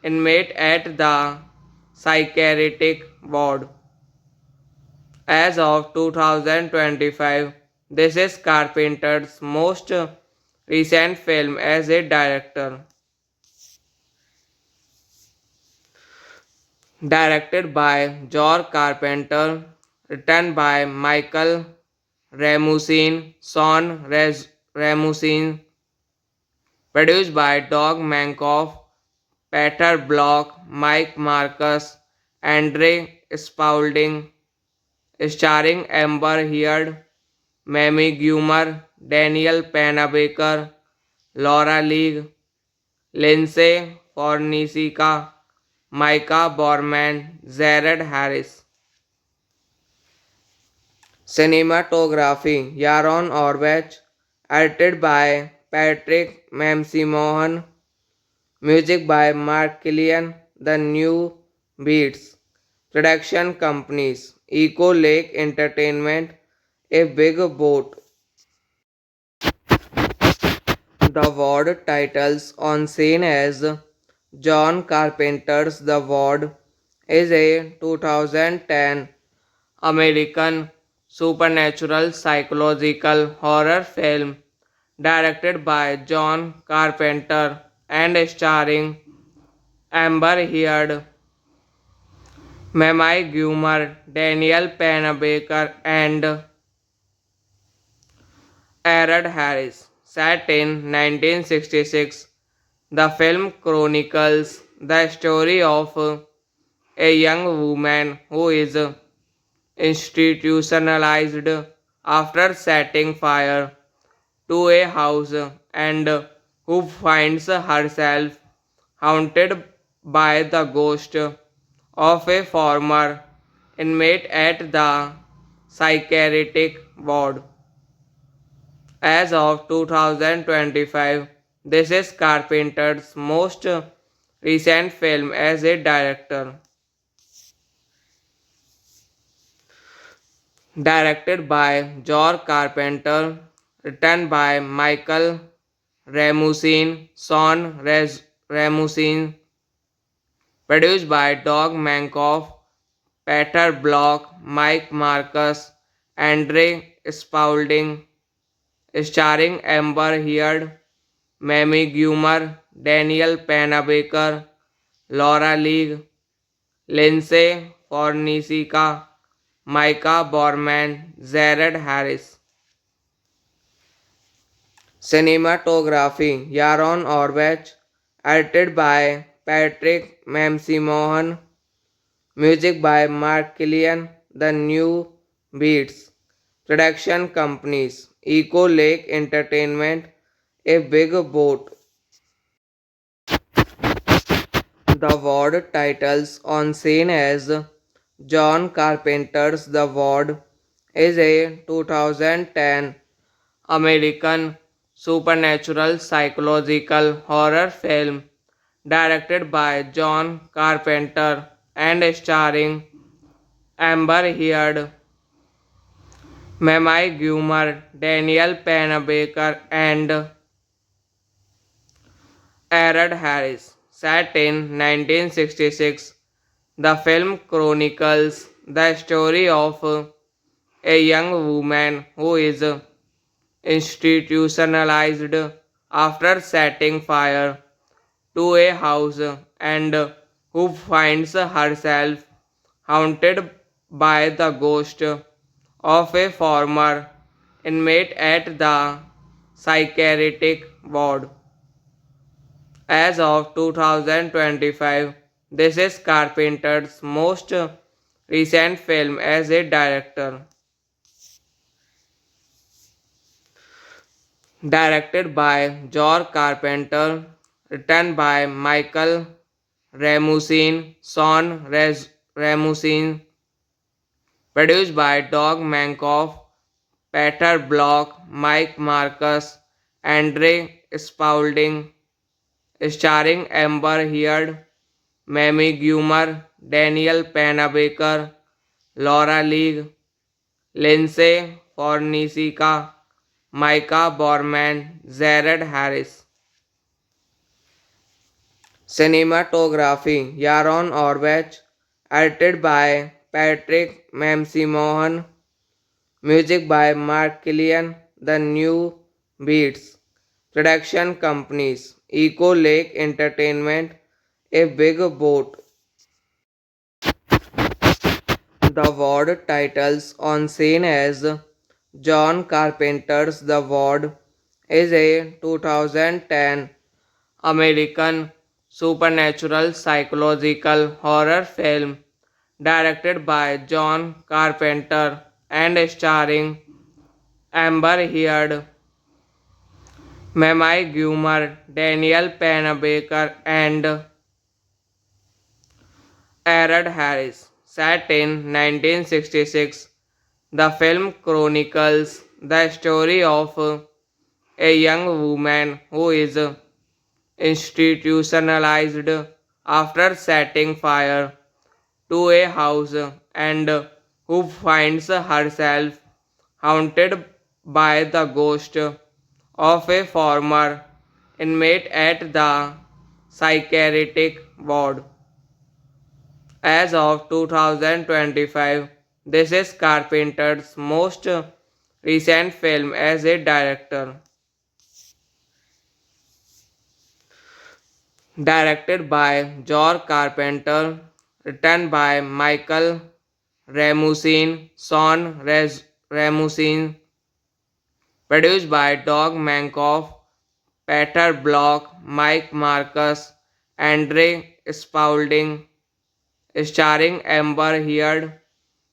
inmate at the psychiatric ward. As of 2025, this is Carpenter's most recent film as a director. Directed by George Carpenter, written by Michael Ramusin, Ramusin, produced by Doug Mankoff, Peter Block, Mike Marcus, Andre Spaulding, starring Amber Heard, Mamie Gummer, Daniel Panabaker, Laura Leigh, Lindsay Fornisica, Micah Borman, Jared Harris. Cinematography Yaron Orbach, edited by Patrick Mamsimohan, music by Mark Killian, The New Beats, production companies Echo Lake Entertainment, A Big Boat. The Ward titles on scene as John Carpenter's The Ward is a 2010 American supernatural psychological horror film directed by John Carpenter and starring Amber Heard, Mamie Gummer, Daniel Panabaker, and Aaron Harris. Set in 1966, the film chronicles the story of a young woman who is institutionalized after setting fire to a house and who finds herself haunted by the ghost of a former inmate at the psychiatric ward. As of 2025, this is Carpenter's most recent film as a director. Directed by George Carpenter, written by Michael Ramusin, Ramusin, produced by Doug Mankoff, Peter Block, Mike Marcus, Andre Spaulding, starring Amber Heard, Mamie Gummer, Daniel Panabaker, Laura Leigh, Lindsay Fornisica, Micah Borman, Jared Harris. Cinematography Yaron Orbach, edited by Patrick Mamsimohan, music by Mark Killian, The New Beats, production companies Echo Lake Entertainment, A Big Boat. The Ward titles on scene as John Carpenter's The Ward is a 2010 American supernatural psychological horror film directed by John Carpenter and starring Amber Heard, Mamie Gummer, Daniel Panabaker, and Aaron Harris. Set in 1966, the film chronicles the story of a young woman who is institutionalized after setting fire to a house and who finds herself haunted by the ghost of a former inmate at the psychiatric ward. As of 2025, this is Carpenter's most recent film as a director. Directed by George Carpenter, written by Michael Ramusin, Ramusin, produced by Doug Mankoff, Peter Block, Mike Marcus, Andre Spaulding, starring Amber Heard, Mamie Gummer, Daniel Panabaker, Laura Leigh, Lindsay Fornisica, Micah Borman, Jared Harris. Cinematography Yaron Orbach, edited by Patrick Mamsimohan, music by Mark Killian, The New Beats, production companies Eco Lake Entertainment, A Big Boat. The Ward titles on scene as John Carpenter's The Ward is a 2010 American supernatural psychological horror film directed by John Carpenter and starring Amber Heard, Mamie Gummer, Daniel Panabaker, and Aaron Harris. Set in 1966, the film chronicles the story of a young woman who is institutionalized after setting fire to a house and who finds herself haunted by the ghost of a former inmate at the psychiatric ward. As of 2025, this is Carpenter's most recent film as a director. Directed by George Carpenter, written by Michael Ramusin, Ramusin, produced by Doug Mankoff, Peter Block, Mike Marcus, Andre Spaulding, starring Amber Heard,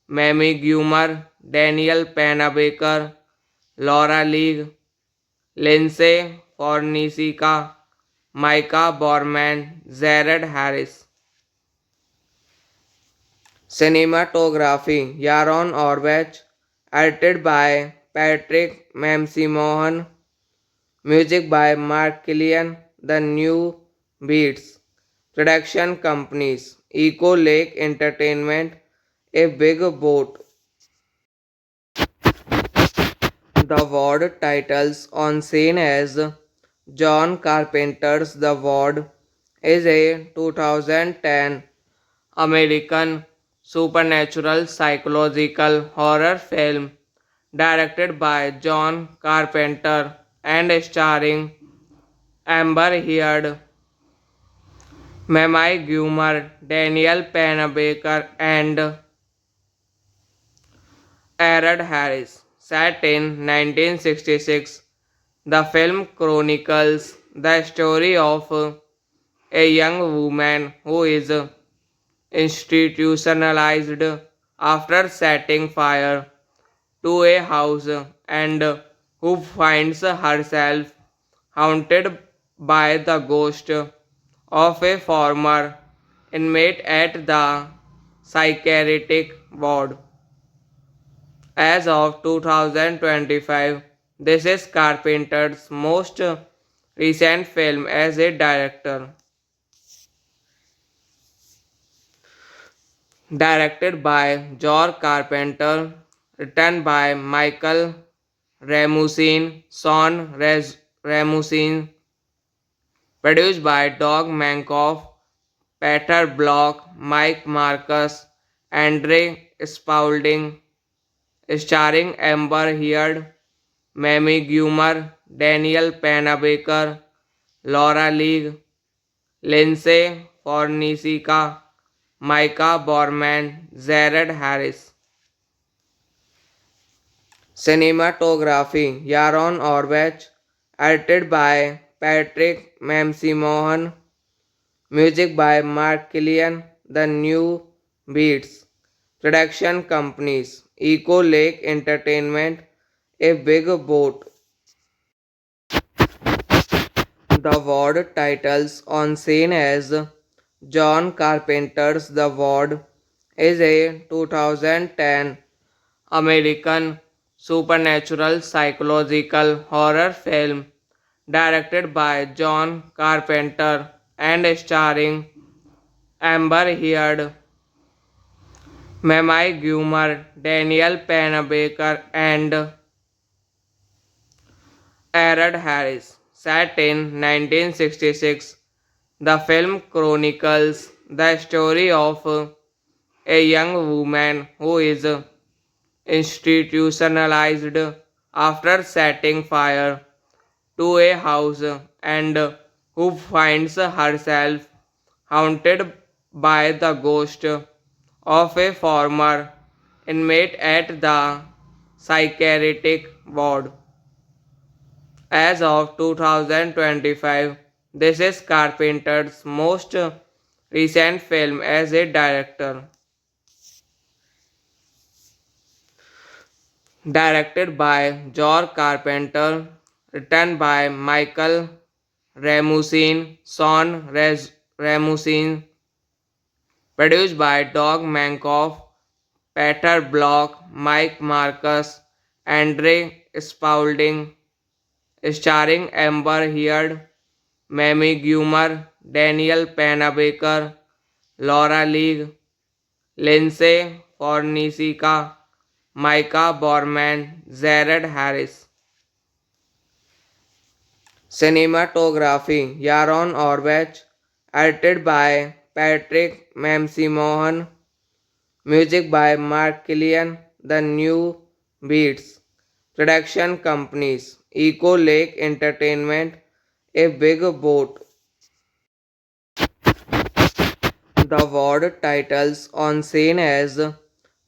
Mamie Gummer, Daniel Panabaker, Laura Leigh, Lindsay Fornisica, Micah Borman, Jared Harris. Cinematography Yaron Orbach, edited by Patrick Mamsimohan, music by Mark Killian, The New Beats, production companies Eco Lake Entertainment, A Big Boat. The Ward titles on scene as John Carpenter's The Ward is a 2010 American supernatural psychological horror film directed by John Carpenter and starring Amber Heard, Mamie Gummer, Daniel Panabaker, and Aaron Harris. Set in 1966, the film chronicles the story of a young woman who is institutionalized after setting fire to a house and who finds herself haunted by the ghost of a former inmate at the psychiatric ward. As of 2025, this is Carpenter's most recent film as a director. Directed by George Carpenter, written by Michael Ramusin, Ramusin, produced by Doug Mankoff, Peter Block, Mike Marcus, Andre Spaulding, starring Amber Heard, Mamie Gummer, Daniel Panabaker, Laura Leigh, Lindsay Fornisica, Micah Borman, Jared Harris. Cinematography Yaron Orbach, edited by Patrick Mamsimohan, music by Mark Killian, The New Beats, production companies Eco Lake Entertainment, A Big Boat. The Ward titles on scene as John Carpenter's The Ward is a 2010 American supernatural psychological horror film directed by John Carpenter and starring Amber Heard, Mamie Gummer, Daniel Panabaker, and Aaron Harris. Set in 1966, The film chronicles the story of a young woman who is institutionalized after setting fire to a house and who finds herself haunted by the ghost of a former inmate at the psychiatric ward. As of 2025, this is Carpenter's most recent film as a director. Directed by George Carpenter, written by Michael Ramusin, Ramusin, produced by Doug Mankoff, Peter Block, Mike Marcus, Andre Spaulding, starring Amber Heard, Mamie Gummer, Daniel Panabaker, Laura Leigh, Lindsay Fornisica, Micah Borman, Jared Harris. Cinematography Yaron Orbach, edited by Patrick Mamsimohan, music by Mark Killian, The New Beats. Production companies Eco Lake Entertainment, A Big Boat. The Ward titles on scene as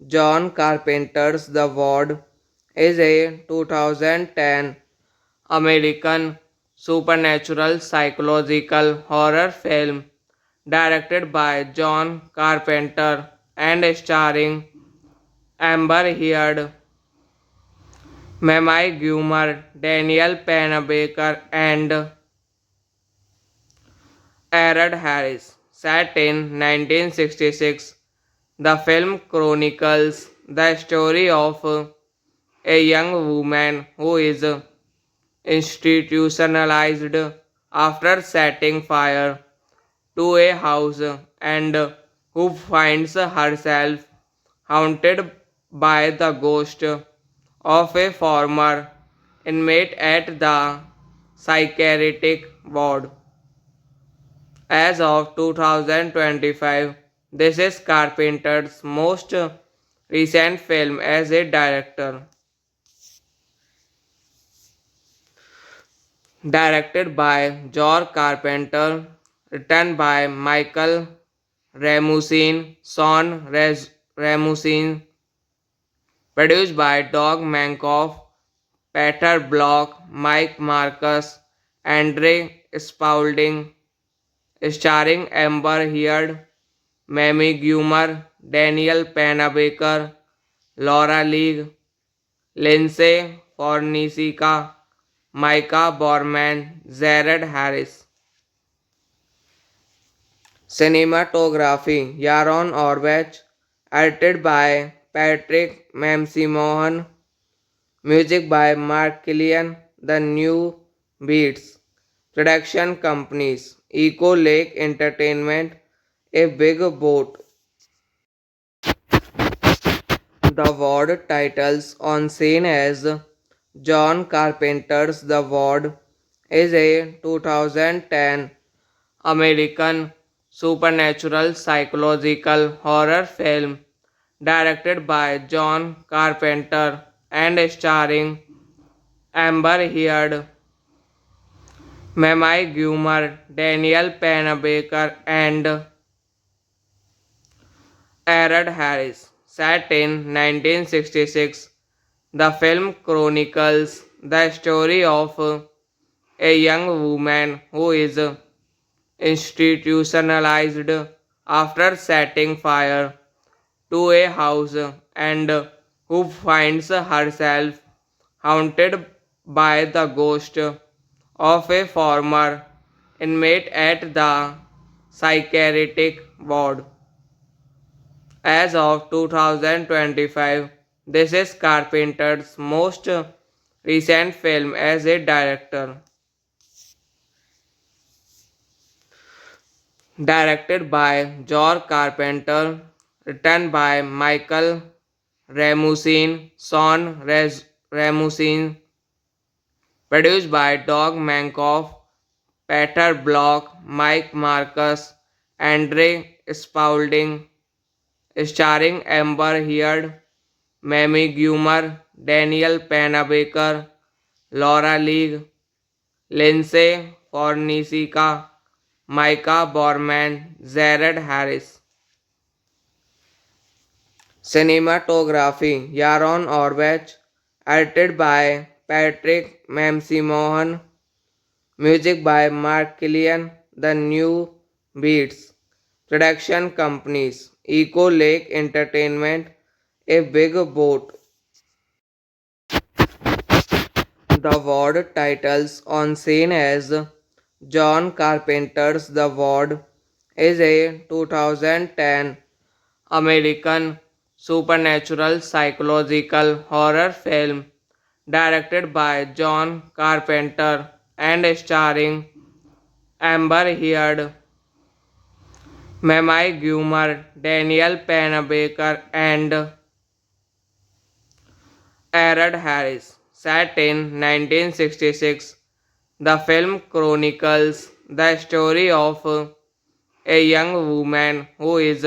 John Carpenter's The Ward is a 2010 American supernatural psychological horror film directed by John Carpenter and starring Amber Heard, Mamie Gummer, Daniel Panabaker, and Aaron Harris. Set in 1966, the film chronicles the story of a young woman who is institutionalized after setting fire to a house and who finds herself haunted by the ghost of a former inmate at the psychiatric ward. As of 2025, this is Carpenter's most recent film as a director. Directed by George Carpenter, written by Michael Ramusin, Ramusin, produced by Doug Mankoff, Peter Block, Mike Marcus, Andre Spaulding, starring Amber Heard, Mamie Gummer, Daniel Panabaker, Laura Leigh, Lindsay Fornisica, Micah Borman, Jared Harris. Cinematography Yaron Orbach, edited by Patrick Mamsimohan, music by Mark Killian, The New Beats. Production companies Eco Lake Entertainment, A Big Boat. The Ward titles on scene as John Carpenter's The Ward is a 2010 American supernatural psychological horror film directed by John Carpenter and starring Amber Heard, Mamie Gummer, Daniel Panabaker, and Aaron Harris. Set in 1966, the film chronicles the story of a young woman who is institutionalized after setting fire to a house and who finds herself haunted by the ghost of a former inmate at the psychiatric ward. As of 2025, this is Carpenter's most recent film as a director. Directed by George Carpenter, written by Michael Ramusin, Ramusin, produced by Doug Mankoff, Peter Block, Mike Marcus, Andre Spaulding, starring Amber Heard, Mamie Gummer, Daniel Panabaker, Laura Leigh, Lindsay Fornisika, Micah Borman, Jared Harris. Cinematography Yaron Orbach, edited by Patrick Mamsimohan, music by Mark Killian, The New Beats. Production companies Echo Lake Entertainment, A Big Boat. The Ward titles on scene as John Carpenter's The Ward is a 2010 American supernatural psychological horror film directed by John Carpenter and starring Amber Heard, Mamie Gummer, Daniel Panabaker, and Aaron Harris. Set in 1966, the film chronicles the story of a young woman who is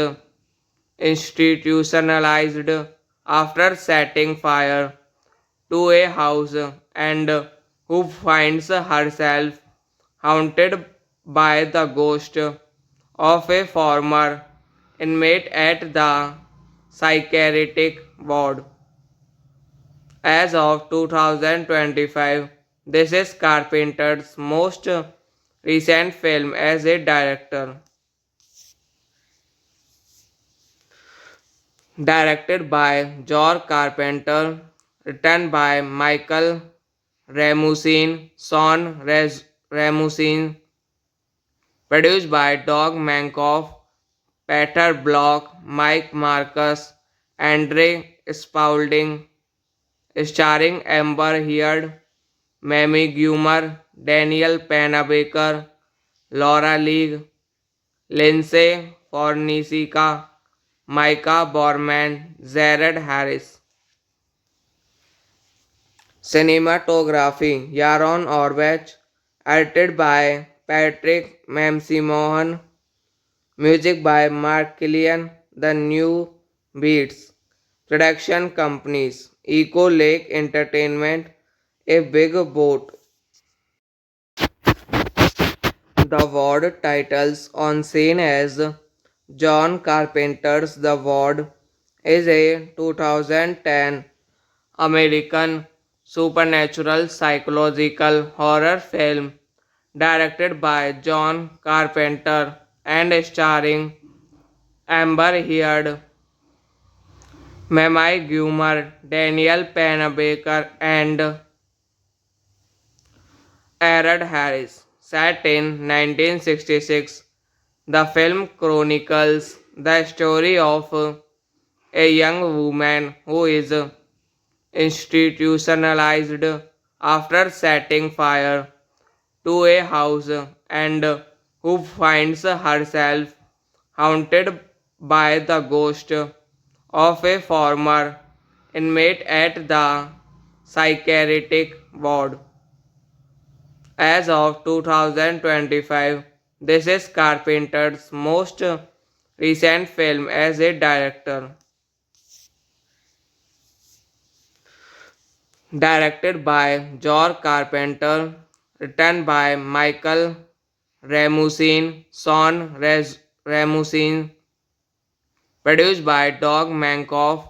institutionalized after setting fire to a house and who finds herself haunted by the ghost of a former inmate at the psychiatric ward. As of 2025, this is Carpenter's most recent film as a director. Directed by George Carpenter, written by Michael Ramusin, Ramusin, produced by Doug Mankoff, Peter Block, Mike Marcus, Andre Spaulding, starring Amber Heard, Mamie Gummer, Daniel Panabaker, Laura Leigh, Lindsay Fornisika, Micah Borman, Jared Harris. Cinematography Yaron Orbach, edited by Patrick Mamsimohan, music by Mark Killian, The New Beats. Production companies Echo Lake Entertainment, A Big Boat. The Ward titles on scene as John Carpenter's The Ward is a 2010 American supernatural psychological horror film directed by John Carpenter and starring Amber Heard, Mamie Gummer, Daniel Panabaker, and Aaron Harris. Set in 1966, the film chronicles the story of a young woman who is institutionalized after setting fire to a house and who finds herself haunted by the ghost of a former inmate at the psychiatric ward. As of 2025, this is Carpenter's most recent film as a director. Directed by George Carpenter, written by Michael Ramusin, Ramusin, produced by Doug Mankoff,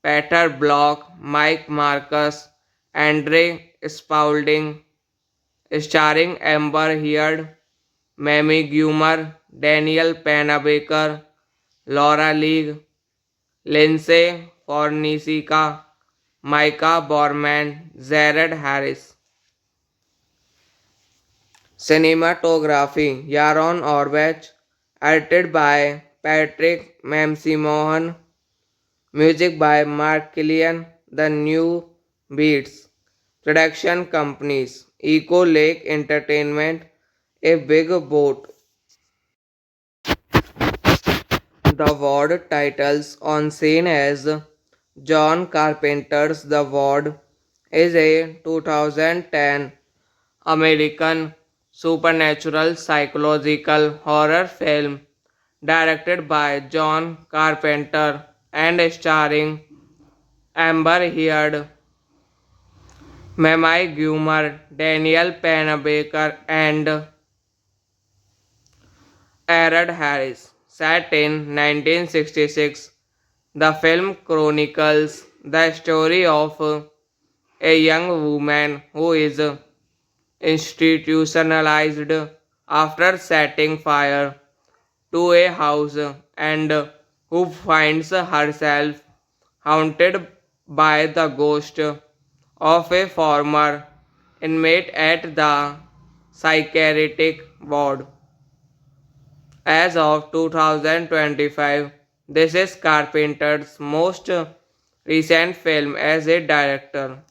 Peter Block, Mike Marcus, Andre Spaulding, starring Amber Heard, Mamie Gummer, Daniel Panabaker, Laura Leigh, Lindsay Fornisika, Micah Borman, Jared Harris. Cinematography Yaron Orbach, edited by Patrick Mamsimohan, music by Mark Killian, The New Beats. Production companies Echo Lake Entertainment, A Big Boat. The Ward titles on scene as John Carpenter's The Ward is a 2010 American supernatural psychological horror film directed by John Carpenter and starring Amber Heard, Mamie Gummer, Daniel Panabaker, and Aaron Harris. Set in 1966, the film chronicles the story of a young woman who is institutionalized after setting fire to a house and who finds herself haunted by the ghost of a former inmate at the psychiatric ward. As of 2025, this is Carpenter's most recent film as a director.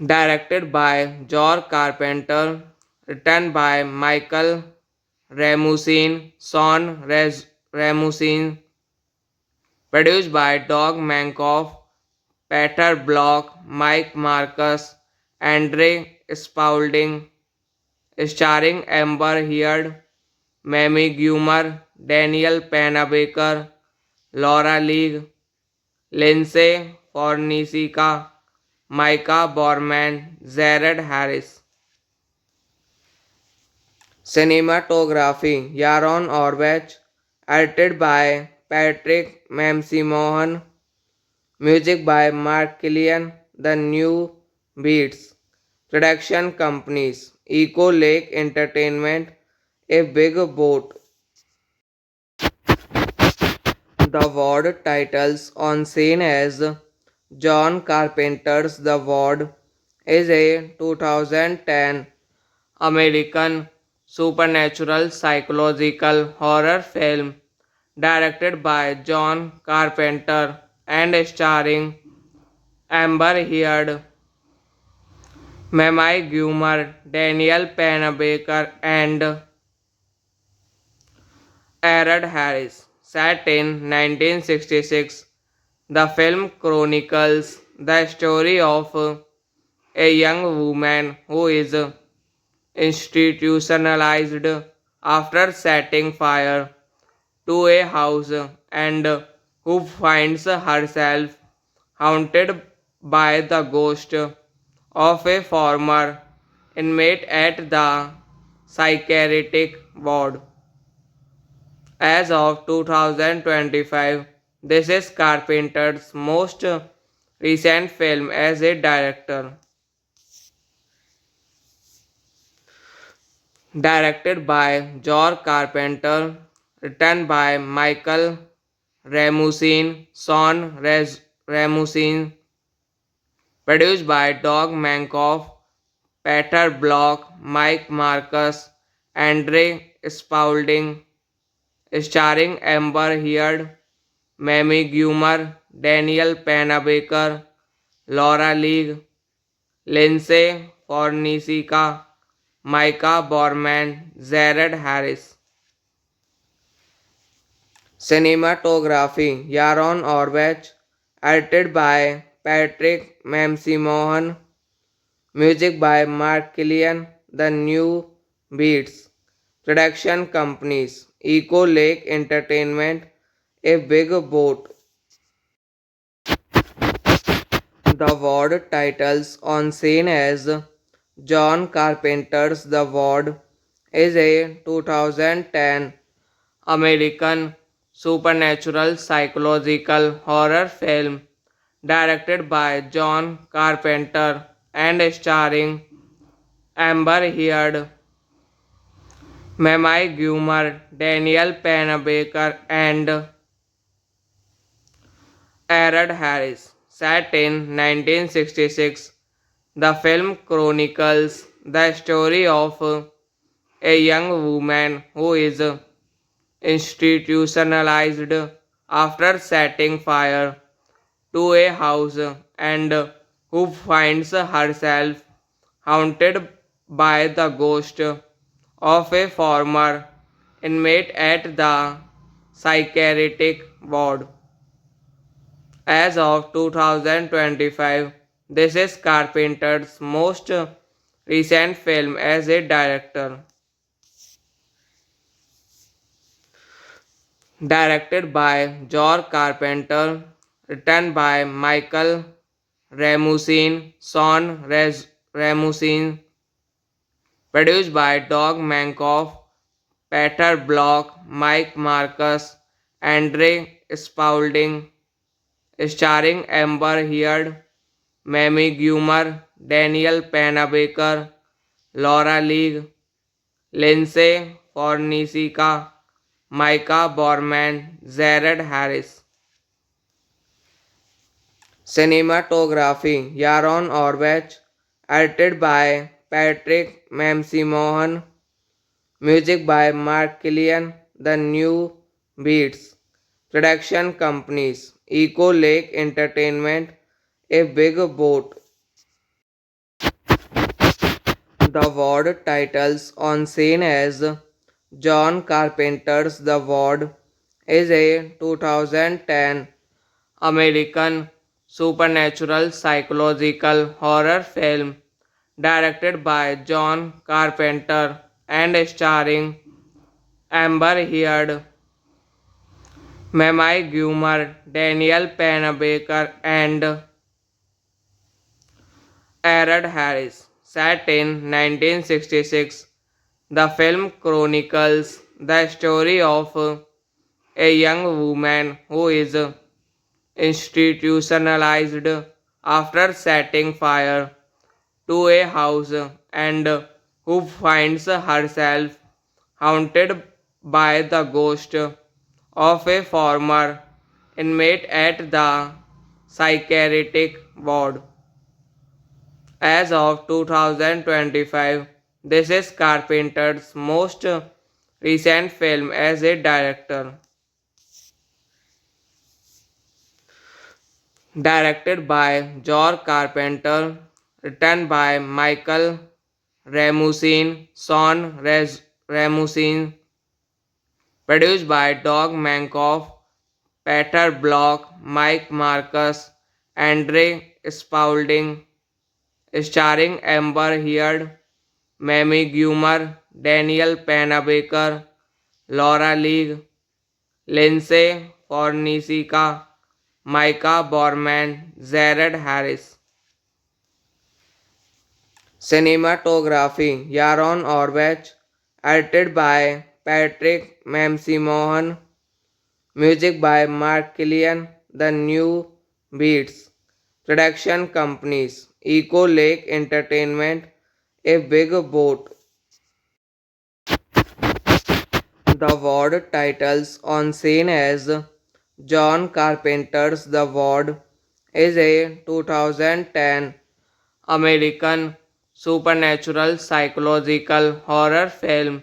Directed by George Carpenter, written by Michael Ramusin, Ramusin, produced by Doug Mankoff, Peter Block, Mike Marcus, Andre Spaulding, starring Amber Heard, Mamie Gummer, Daniel Panabaker, Laura Leigh, Lindsay Fornisica, Micah Borman, Jared Harris. Cinematography Yaron Orvach, edited by Patrick Mamsimohan, music by Mark Killian, The New Beats. Production companies Echo Lake Entertainment, A Big Boat. The Ward titles on scene as John Carpenter's The Ward is a 2010 American supernatural psychological horror film directed by John Carpenter and starring Amber Heard, Mamie Gummer, Daniel Panabaker, and Aaron Harris. Set in 1966, the film chronicles the story of a young woman who is institutionalized after setting fire to a house and who finds herself haunted by the ghost of a former inmate at the psychiatric ward. As of 2025, this is Carpenter's most recent film as a director. Directed by George Carpenter, written by Michael Ramusin, Ramusin, produced by Doug Mankoff, Peter Block, Mike Marcus, Andre Spaulding, starring Amber Heard, Mamie Gummer, Daniel Panabaker, Laura Leigh, Lindsay Fornisica, Micah Borman, Jared Harris. Cinematography Yaron Orvach, edited by Patrick Mamsimohan, music by Mark Killian, The New Beats. Production companies Echo Lake Entertainment, A Big Boat. The Ward titles on scene as John Carpenter's The Ward is a 2010 American supernatural psychological horror film directed by John Carpenter and starring Amber Heard, Mamie Gummer, Daniel Panabaker, and Aaron Harris. Set in 1966, the film chronicles the story of a young woman who is institutionalized after setting fire to a house and who finds herself haunted by the ghost of a former inmate at the psychiatric ward. As of 2025, This is Carpenter's most recent film as a director. Directed by George Carpenter, written by Michael Ramusin, Ramusin, produced by Doug Mankoff, Peter Block, Mike Marcus, Andre Spaulding, starring Amber Heard, Mamie Gummer, Daniel Panabaker, Laura Leigh, Lindsay Fornisica, Micah Borman, Jared Harris. Cinematography Yaron Orbach, edited by Patrick Mamsimohan, music by Mark Killian, The New Beats. Production companies Eco Lake Entertainment, A Big Boat. The Ward titles on scene as John Carpenter's The Ward is a 2010 American supernatural psychological horror film directed by John Carpenter and starring Amber Heard, Mamie Gummer, Daniel Panabaker, and Aaron Harris. Set in 1966, the film chronicles the story of a young woman who is institutionalized after setting fire to a house and who finds herself haunted by the ghost of a former inmate at the psychiatric ward. As of 2025, this is Carpenter's most recent film as a director. Directed by George Carpenter, written by Michael Ramusin, produced by Doug Mankoff, Peter Block, Mike Marcus, Andre Spaulding, starring Amber Heard, Mamie Gummer, Daniel Panabaker, Laura Leigh, Lindsay Fornisica, Micah Borman, Jared Harris. Cinematography Yaron Orbach, edited by Patrick Mamsimohan, music by Mark Killian, The New Beats. Production companies Eco Lake Entertainment, A Big Boat. The Ward titles on scene as John Carpenter's The Ward is a 2010 American supernatural psychological horror film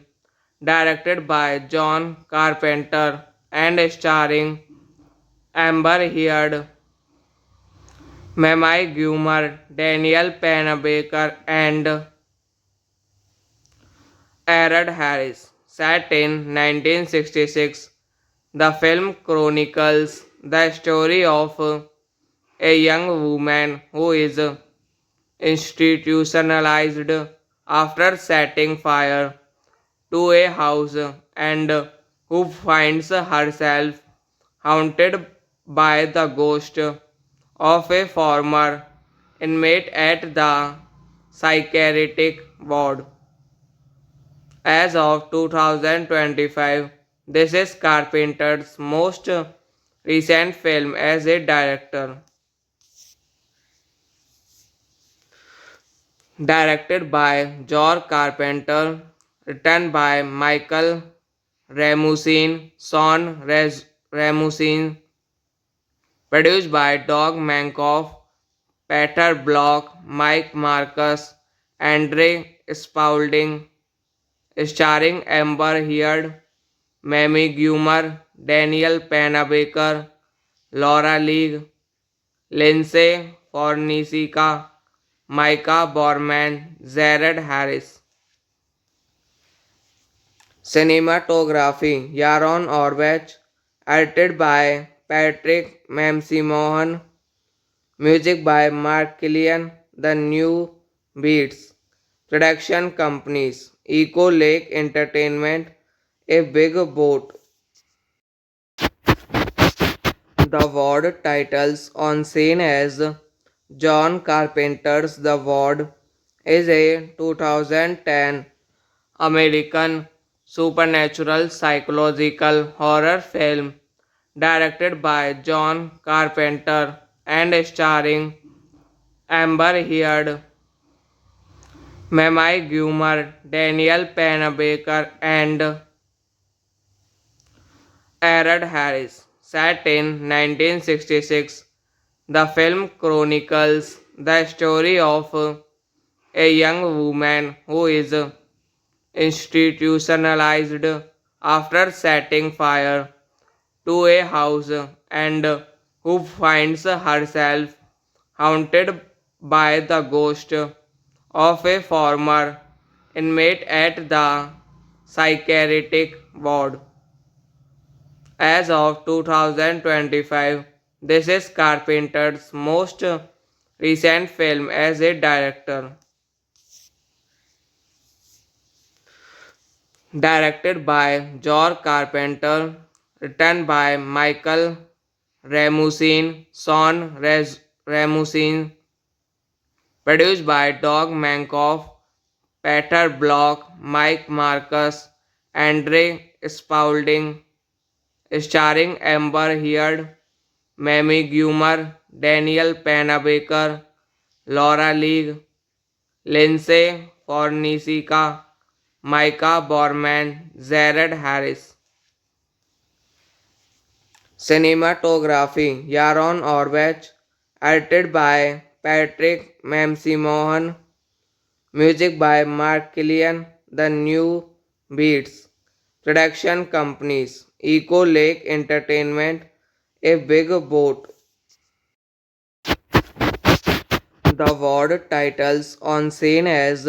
directed by John Carpenter and starring Amber Heard, Mamie Gummer, Daniel Panabaker, and Aaron Harris. Set in 1966, the film chronicles the story of a young woman who is institutionalized after setting fire to a house and who finds herself haunted by the ghost of a former inmate at the psychiatric ward. As of 2025, this is Carpenter's most recent film as a director. Directed by George Carpenter, written by Michael Ramusin, produced by Doug Mankoff, Peter Block, Mike Marcus, Andre Spaulding, starring Amber Heard, Mamie Gummer, Daniel Panabaker, Laura Leigh, Lindsay Fornisica, Micah Borman, Jared Harris. Cinematography Yaron Orbach, edited by Patrick Mamsimohan, Music by Mark Killian, The New Beats. Production companies Eco Lake Entertainment, A Big Boat. The Ward titles on scene as John Carpenter's The Ward is a 2010 American supernatural psychological horror film directed by John Carpenter and starring Amber Heard, Mamie Gummer, Daniel Panabaker, and Aaron Harris. Set in 1966, the film chronicles the story of a young woman who is institutionalized after setting fire to a house and who finds herself haunted by the ghost of a former inmate at the psychiatric ward. As of 2025, this is Carpenter's most recent film as a director. Directed by George Carpenter, written by Michael Ramusin, Ramusin, produced by Doug Mankoff, Peter Block, Mike Marcus, Andre Spaulding, starring Amber Heard, Mamie Gummer, Daniel Panabaker, Laura Leigh, Lindsay Fornisica, Micah Borman, Jared Harris. Cinematography Yaron Orbach, edited by Patrick Mamsimohan, music by Mark Killian, The New Beats. Production companies Eco Lake Entertainment, A Big Boat. The Ward titles on scene as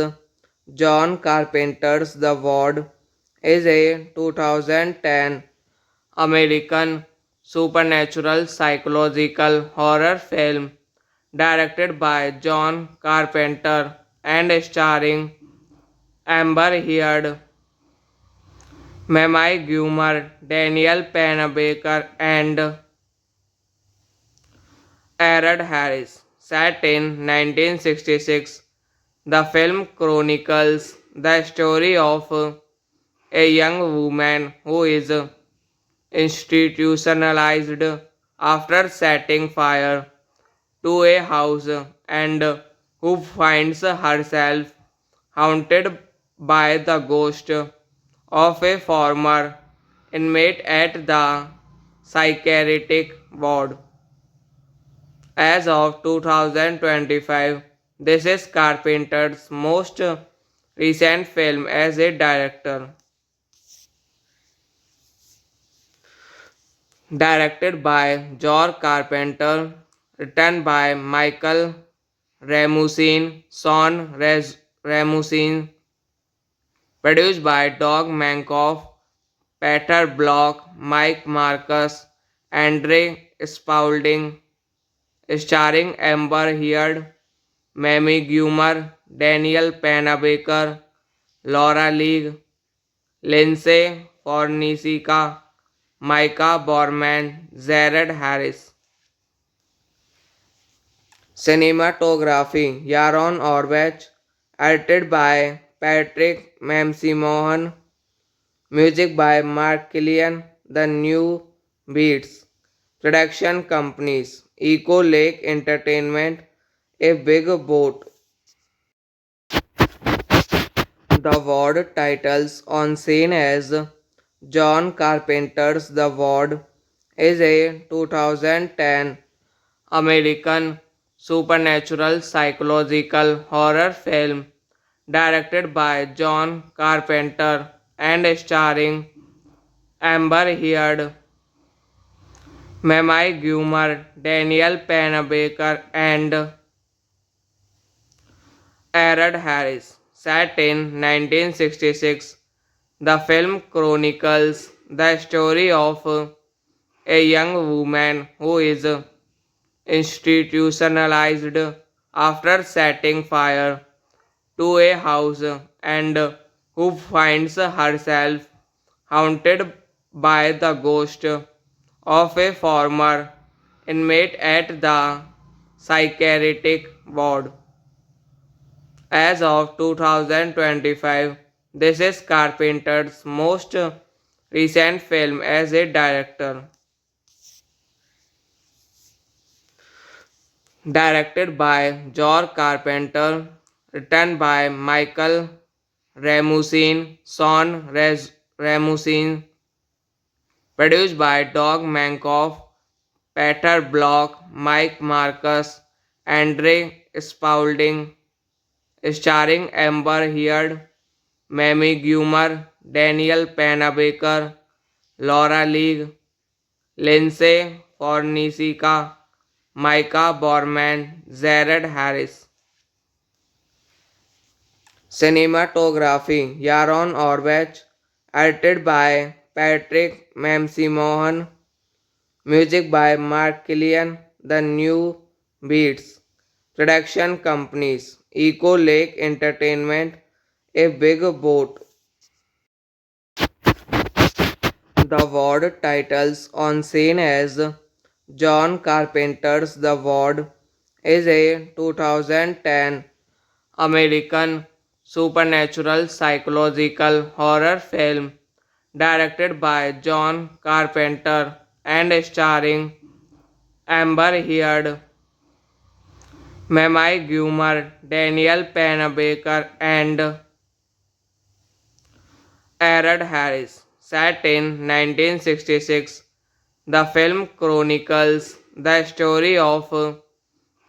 John Carpenter's The Ward is a 2010 American supernatural psychological horror film directed by John Carpenter and starring Amber Heard, Mamie Gummer, Daniel Panabaker, and Aaron Harris. Set in 1966, the film chronicles the story of a young woman who is institutionalized after setting fire to a house and who finds herself haunted by the ghost of a former inmate at the psychiatric ward. As of 2025, this is Carpenter's most recent film as a director. Directed by George Carpenter, written by Michael Ramusin, Ramusin, produced by Doug Mankoff, Peter Block, Mike Marcus, Andre Spaulding, starring Amber Heard, Mamie Gummer, Daniel Panabaker, Laura Leigh, Lindsay Fornisica, Micah Borman, Jared Harris. Cinematography Yaron Orbach, edited by Patrick Mamsimohan, music by Mark Killian, The New Beats. Production companies Eco Lake Entertainment, A Big Boat. The Ward titles on scene as John Carpenter's The Ward is a 2010 American supernatural psychological horror film directed by John Carpenter and starring Amber Heard, Mamie Gummer, Daniel Panabaker, and Aaron Harris. Set in 1966, the film chronicles the story of a young woman who is institutionalized after setting fire to a house and who finds herself haunted by the ghost of a former inmate at the psychiatric ward. As of 2025, this is Carpenter's most recent film as a director. Directed by George Carpenter, written by Michael Ramusin, Ramusin, produced by Doug Mankoff, Peter Block, Mike Marcus, Andre Spaulding, starring Amber Heard, Mamie Gummer, Daniel Panabaker, Laura Leigh, Lindsay Fornicica, Micah Borman, Jared Harris. Cinematography Yaron Orbach, edited by Patrick Mamsimohan, music by Mark Killian, The New Beats. Production companies Echo Lake Entertainment, A Big Boat. The Ward titles on scene as John Carpenter's The Ward is a 2010 American supernatural psychological horror film directed by John Carpenter and starring Amber Heard, Mamie Gummer, Daniel Panabaker, and Aaron Harris. Set in 1966, the film chronicles the story of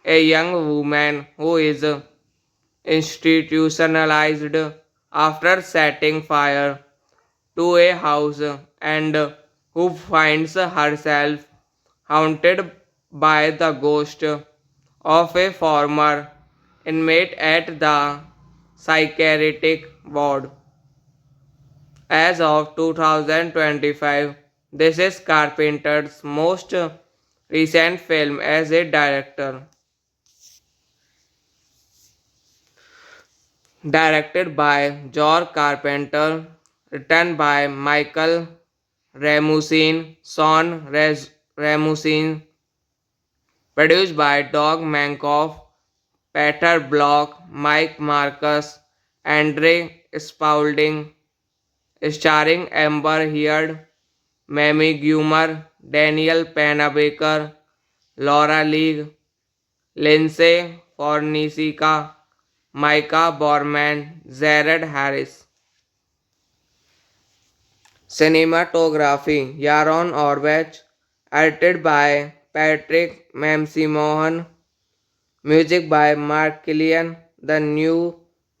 a young woman who is institutionalized after setting fire to a house and who finds herself haunted by the ghost of a former inmate at the psychiatric ward. As of 2025, this is Carpenter's most recent film as a director. Directed by George Carpenter, written by Michael Ramusin, Ramusin, produced by Doug Mankoff, Peter Block, Mike Marcus, Andre Spaulding, starring Amber Heard, Mamie Gummer, Daniel Panabaker, Laura Leigh, Lindsay Fornicica, Micah Borman, Jared Harris. Cinematography Yaron Orbach, edited by Patrick Mamsimohan, music by Mark Killian, The New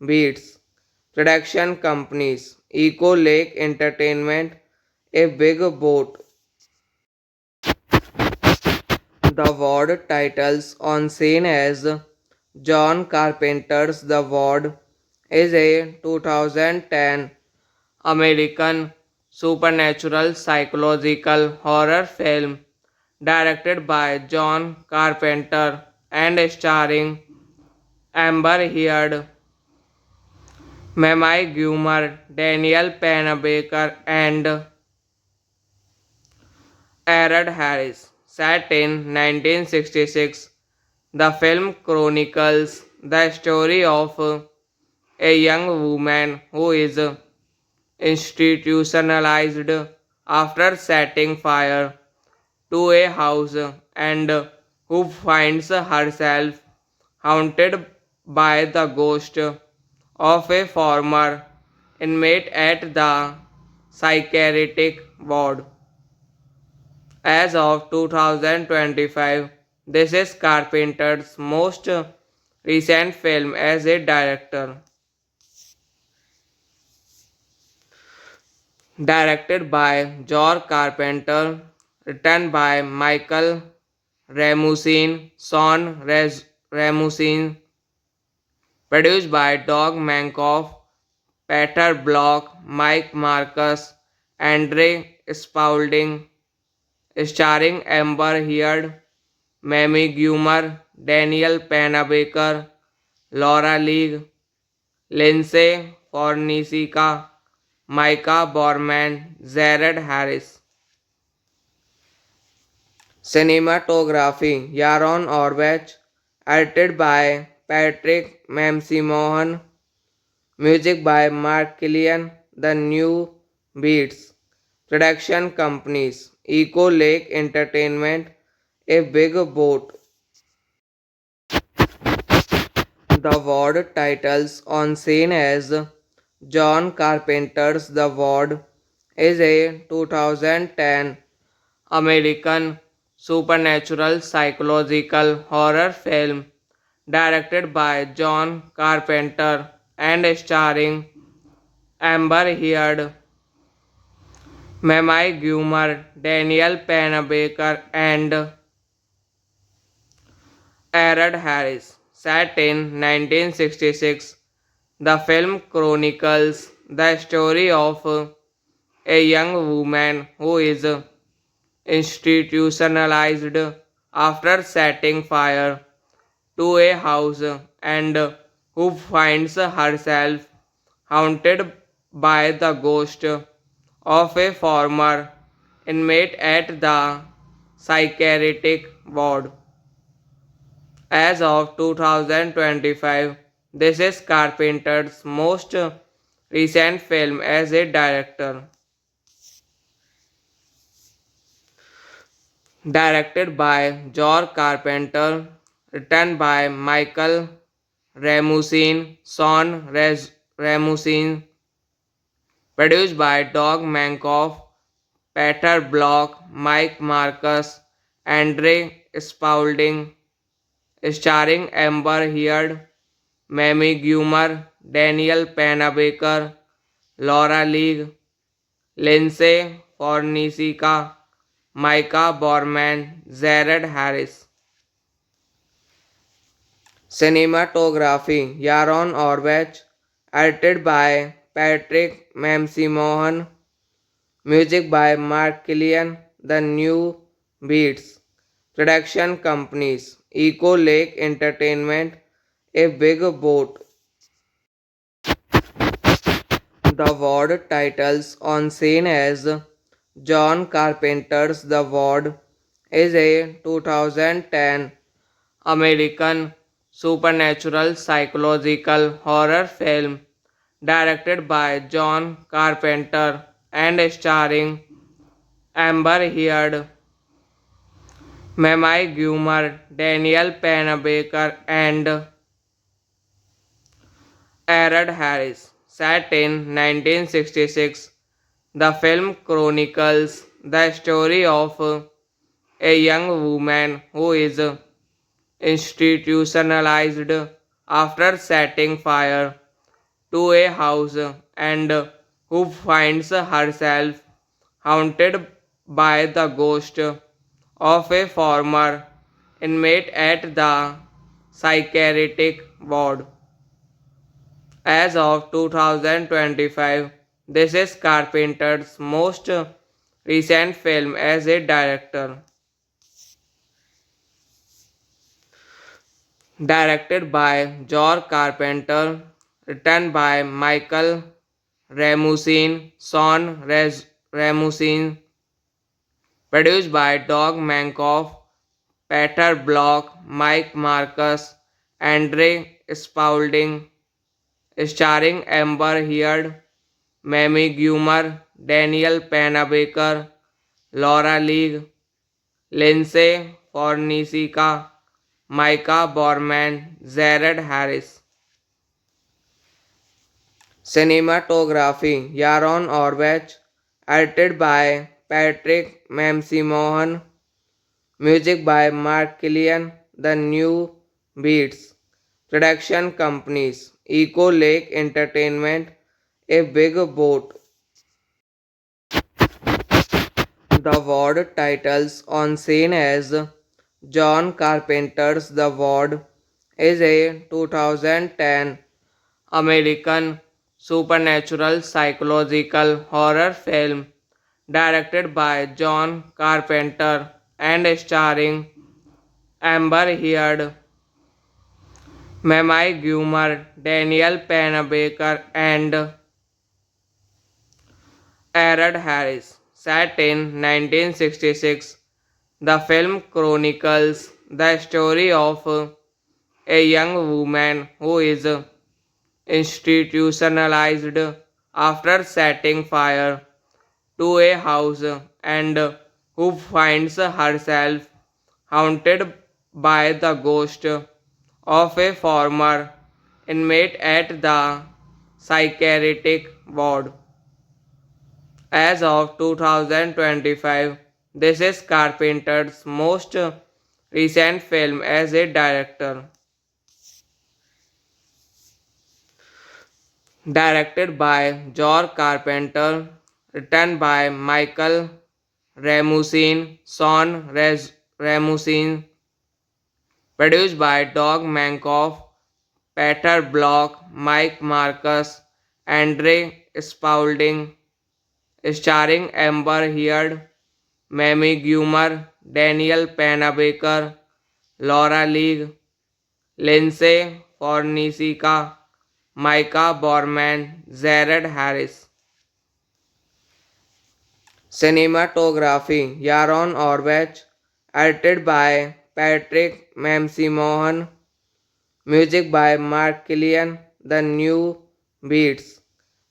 Beats. Production companies Echo Lake Entertainment, A Big Boat. The Ward titles on scene as John Carpenter's The Ward is a 2010 American supernatural psychological horror film directed by John Carpenter and starring Amber Heard, Mamie Gummer, Daniel Panabaker, and Aaron Harris. Set in 1966, the film chronicles the story of a young woman who is institutionalized after setting fire to a house and who finds herself haunted by the ghost of a former inmate at the psychiatric ward. As of 2025, this is Carpenter's most recent film as a director. Directed by George Carpenter, written by Michael Ramusin, Ramusin, produced by Doug Mankoff, Peter Block, Mike Marcus, Andre Spaulding, starring Amber Heard, Mamie Gummer, Daniel Panabaker, Laura Leigh, Lindsay Fornisica, Micah Borman, Jared Harris. Cinematography Yaron Orbach, edited by Patrick Mamsimohan, music by Mark Killian, The New Beats. Production companies Eco Lake Entertainment, A Big Boat. The Ward titles on scene as John Carpenter's The Ward is a 2010 American supernatural psychological horror film directed by John Carpenter and starring Amber Heard, Mamie Gummer, Daniel Panabaker, and Aaron Harris. Set in 1966, the film chronicles the story of a young woman who is institutionalized after setting fire to a house and who finds herself haunted by the ghost of a former inmate at the psychiatric ward. As of 2025, this is Carpenter's most recent film as a director. Directed by George Carpenter, written by Michael Ramusin, Ramusin, produced by Doug Mankoff, Peter Block, Mike Marcus, Andre Spaulding, starring Amber Heard, Mamie Gummer, Daniel Panabaker, Laura Leigh, Lindsay Fornisica, Micah Borman, Jared Harris. Cinematography Yaron Orbach, edited by Patrick Mamsimohan, music by Mark Killian, The New Beats. Production companies Eco Lake Entertainment, A Big Boat. The Ward titles on scene as John Carpenter's The Ward is a 2010 American supernatural psychological horror film directed by John Carpenter and starring Amber Heard, Mamie Gummer, Daniel Panabaker, and Aaron Harris. Set in 1966, the film chronicles the story of a young woman who is institutionalized after setting fire to a house and who finds herself haunted by the ghost of a former inmate at the psychiatric ward. As of 2025, this is Carpenter's most recent film as a director. Directed by George Carpenter, written by Michael Ramusin, Ramusin, produced by Doug Mankoff, Peter Block, Mike Marcus, Andre Spaulding, starring Amber Heard, Mamie Gummer, Daniel Panabaker, Laura Leigh, Lindsay Fornisica, Micah Borman, Jared Harris. Cinematography Yaron Orbach, edited by Patrick Mamsimohan, music by Mark Killian, The New Beats. Production companies Eco Lake Entertainment, A Big Boat. The Ward titles on scene as John Carpenter's The Ward is a 2010 American supernatural psychological horror film directed by John Carpenter and starring Amber Heard, Mamie Gummer, Daniel Pennebaker, and Aaron Harris. Set in 1966, the film chronicles the story of a young woman who is institutionalized after setting fire to a house and who finds herself haunted by the ghost of a former inmate at the psychiatric ward. As of 2025, this is Carpenter's most recent film as a director. Directed by George Carpenter, written by Michael Ramusin, Ramusin, produced by Doug Mankoff, Peter Block, Mike Marcus, Andre Spaulding, starring Amber Heard, Mamie Gummer, Daniel Pennebaker, Laura Leigh, Lindsay Fornicica, Micah Borman, Jared Harris. Cinematography Yaron Orbach, edited by Patrick Mamsimohan, music by Mark Killian, The New Beats,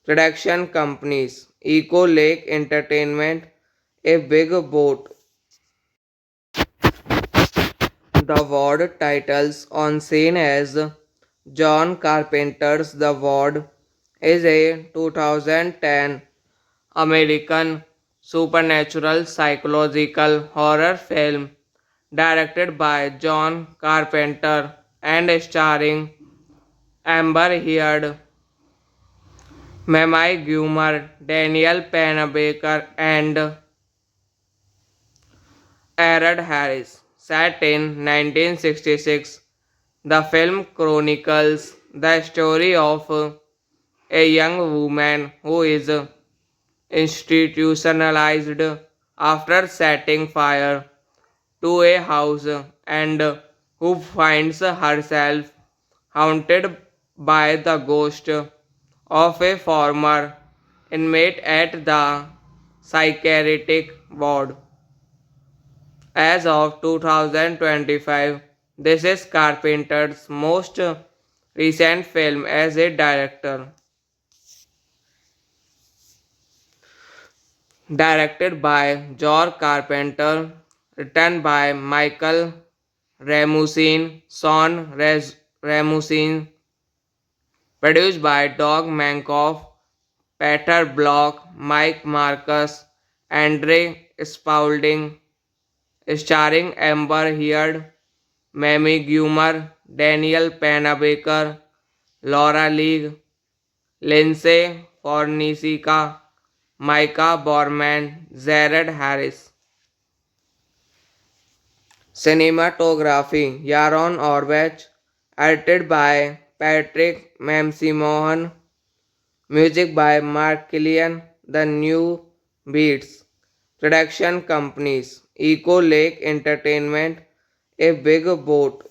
production companies Echo Lake Entertainment, A Big Boat. The Ward titles on scene as John Carpenter's The Ward is a 2010 American supernatural psychological horror film directed by John Carpenter and starring Amber Heard, Mamie Gummer, Daniel Pennebaker, and Aaron Harris. Set in 1966, the film chronicles the story of a young woman who is institutionalized after setting fire to a house and who finds herself haunted by the ghost of a former inmate at the psychiatric ward. As of 2025, this is Carpenter's most recent film as a director. Directed by George Carpenter, written by Michael Ramusin, Ramusin, produced by Doug Mankoff, Peter Block, Mike Marcus, Andre Spaulding, starring Amber Heard, Mamie Gummer, Daniel Pennebaker, Laura Leigh, Lindsay Fornicica, Micah Borman, Jared Harris. Cinematography Yaron Orbach, edited by Patrick Mamsimohan, music by Mark Killian, The New Beats, production companies Echo Lake Entertainment, A Big Boat.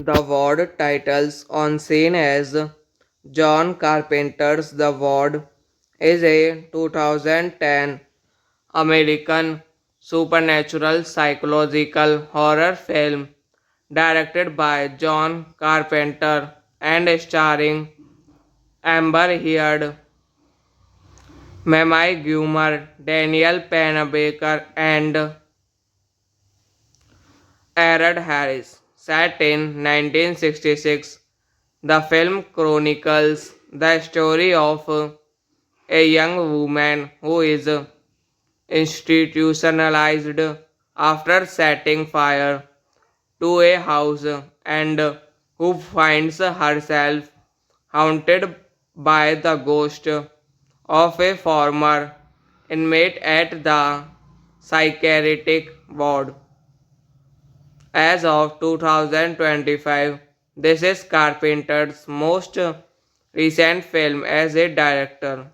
The Ward titles on scene as John Carpenter's The Ward is a 2010 American supernatural psychological horror film directed by John Carpenter and starring Amber Heard, Mamie Gummer, Daniel Pennebaker, and Aaron Harris. Set in 1966, the film chronicles the story of a young woman who is institutionalized after setting fire to a house and who finds herself haunted by the ghost of a former inmate at the psychiatric ward. As of 2025, this is Carpenter's most recent film as a director.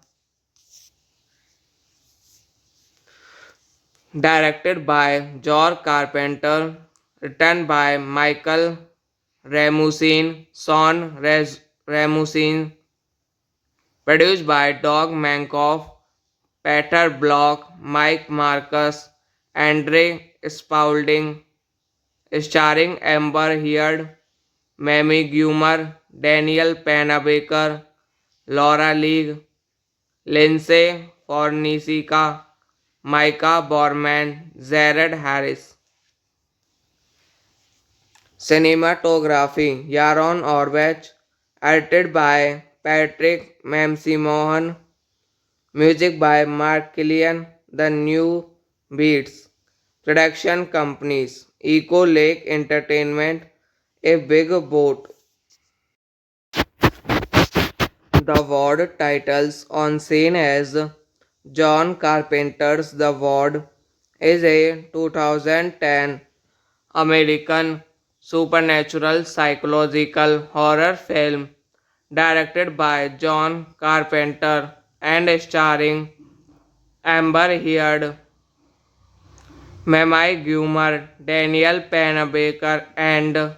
directed by George Carpenter, written by Michael Ramusin, Ramusin, produced by Doug Mankoff, Peter Block, Mike Marcus, Andre Spaulding, starring Amber Heard, Mamie Gummer, Daniel Panabaker, Laura Leigh, Lindsay Fornisica, Micah Borman, Jared Harris. Cinematography Yaron Orbach, edited by Patrick Mamsimohan, music by Mark Killian, The New Beats. Production companies Echo Lake Entertainment, A Big Boat. The Ward titles on scene as John Carpenter's The Ward is a 2010 American supernatural psychological horror film directed by John Carpenter and starring Amber Heard, Mamie Gummer, Daniel Panabaker, and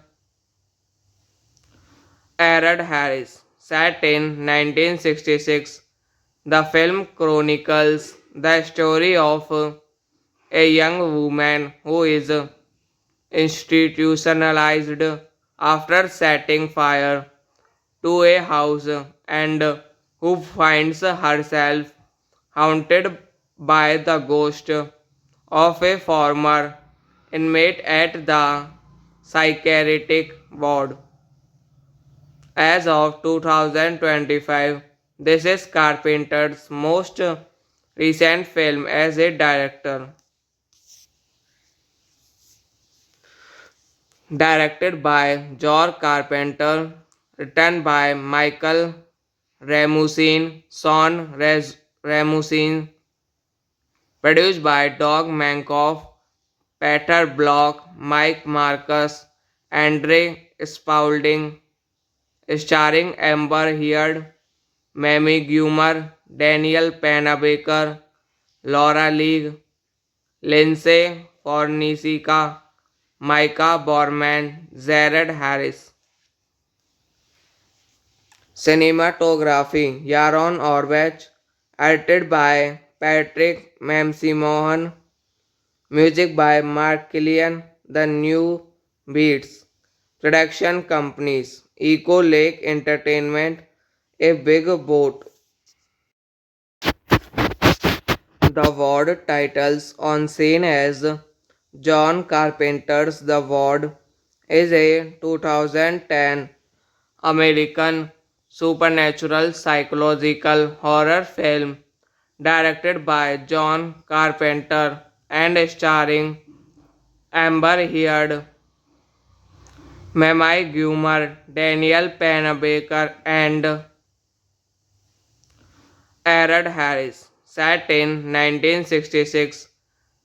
Aaron Harris. Set in 1966, the film chronicles the story of a young woman who is institutionalized after setting fire to a house and who finds herself haunted by the ghost of a former inmate at the psychiatric ward. As of 2025, this is Carpenter's most recent film as a director. Directed by George Carpenter, written by Michael Ramusin, Ramusin, produced by Doug Mankoff, Peter Block, Mike Marcus, Andre Spaulding, starring Amber Heard, Mamie Gummer, Daniel Panabaker, Laura Leigh, Lindsay Fornisica, Micah Borman, Jared Harris. Cinematography Yaron Orbach, edited by Patrick Mamsimohan, music by Mark Killian, The New Beats. Production companies Echo Lake Entertainment, A Big Boat. The Ward titles on scene as John Carpenter's The Ward is a 2010 American supernatural psychological horror film directed by John Carpenter and starring Amber Heard, Mamie Gummer, Daniel Panabaker, and Aaron Harris. Set in 1966,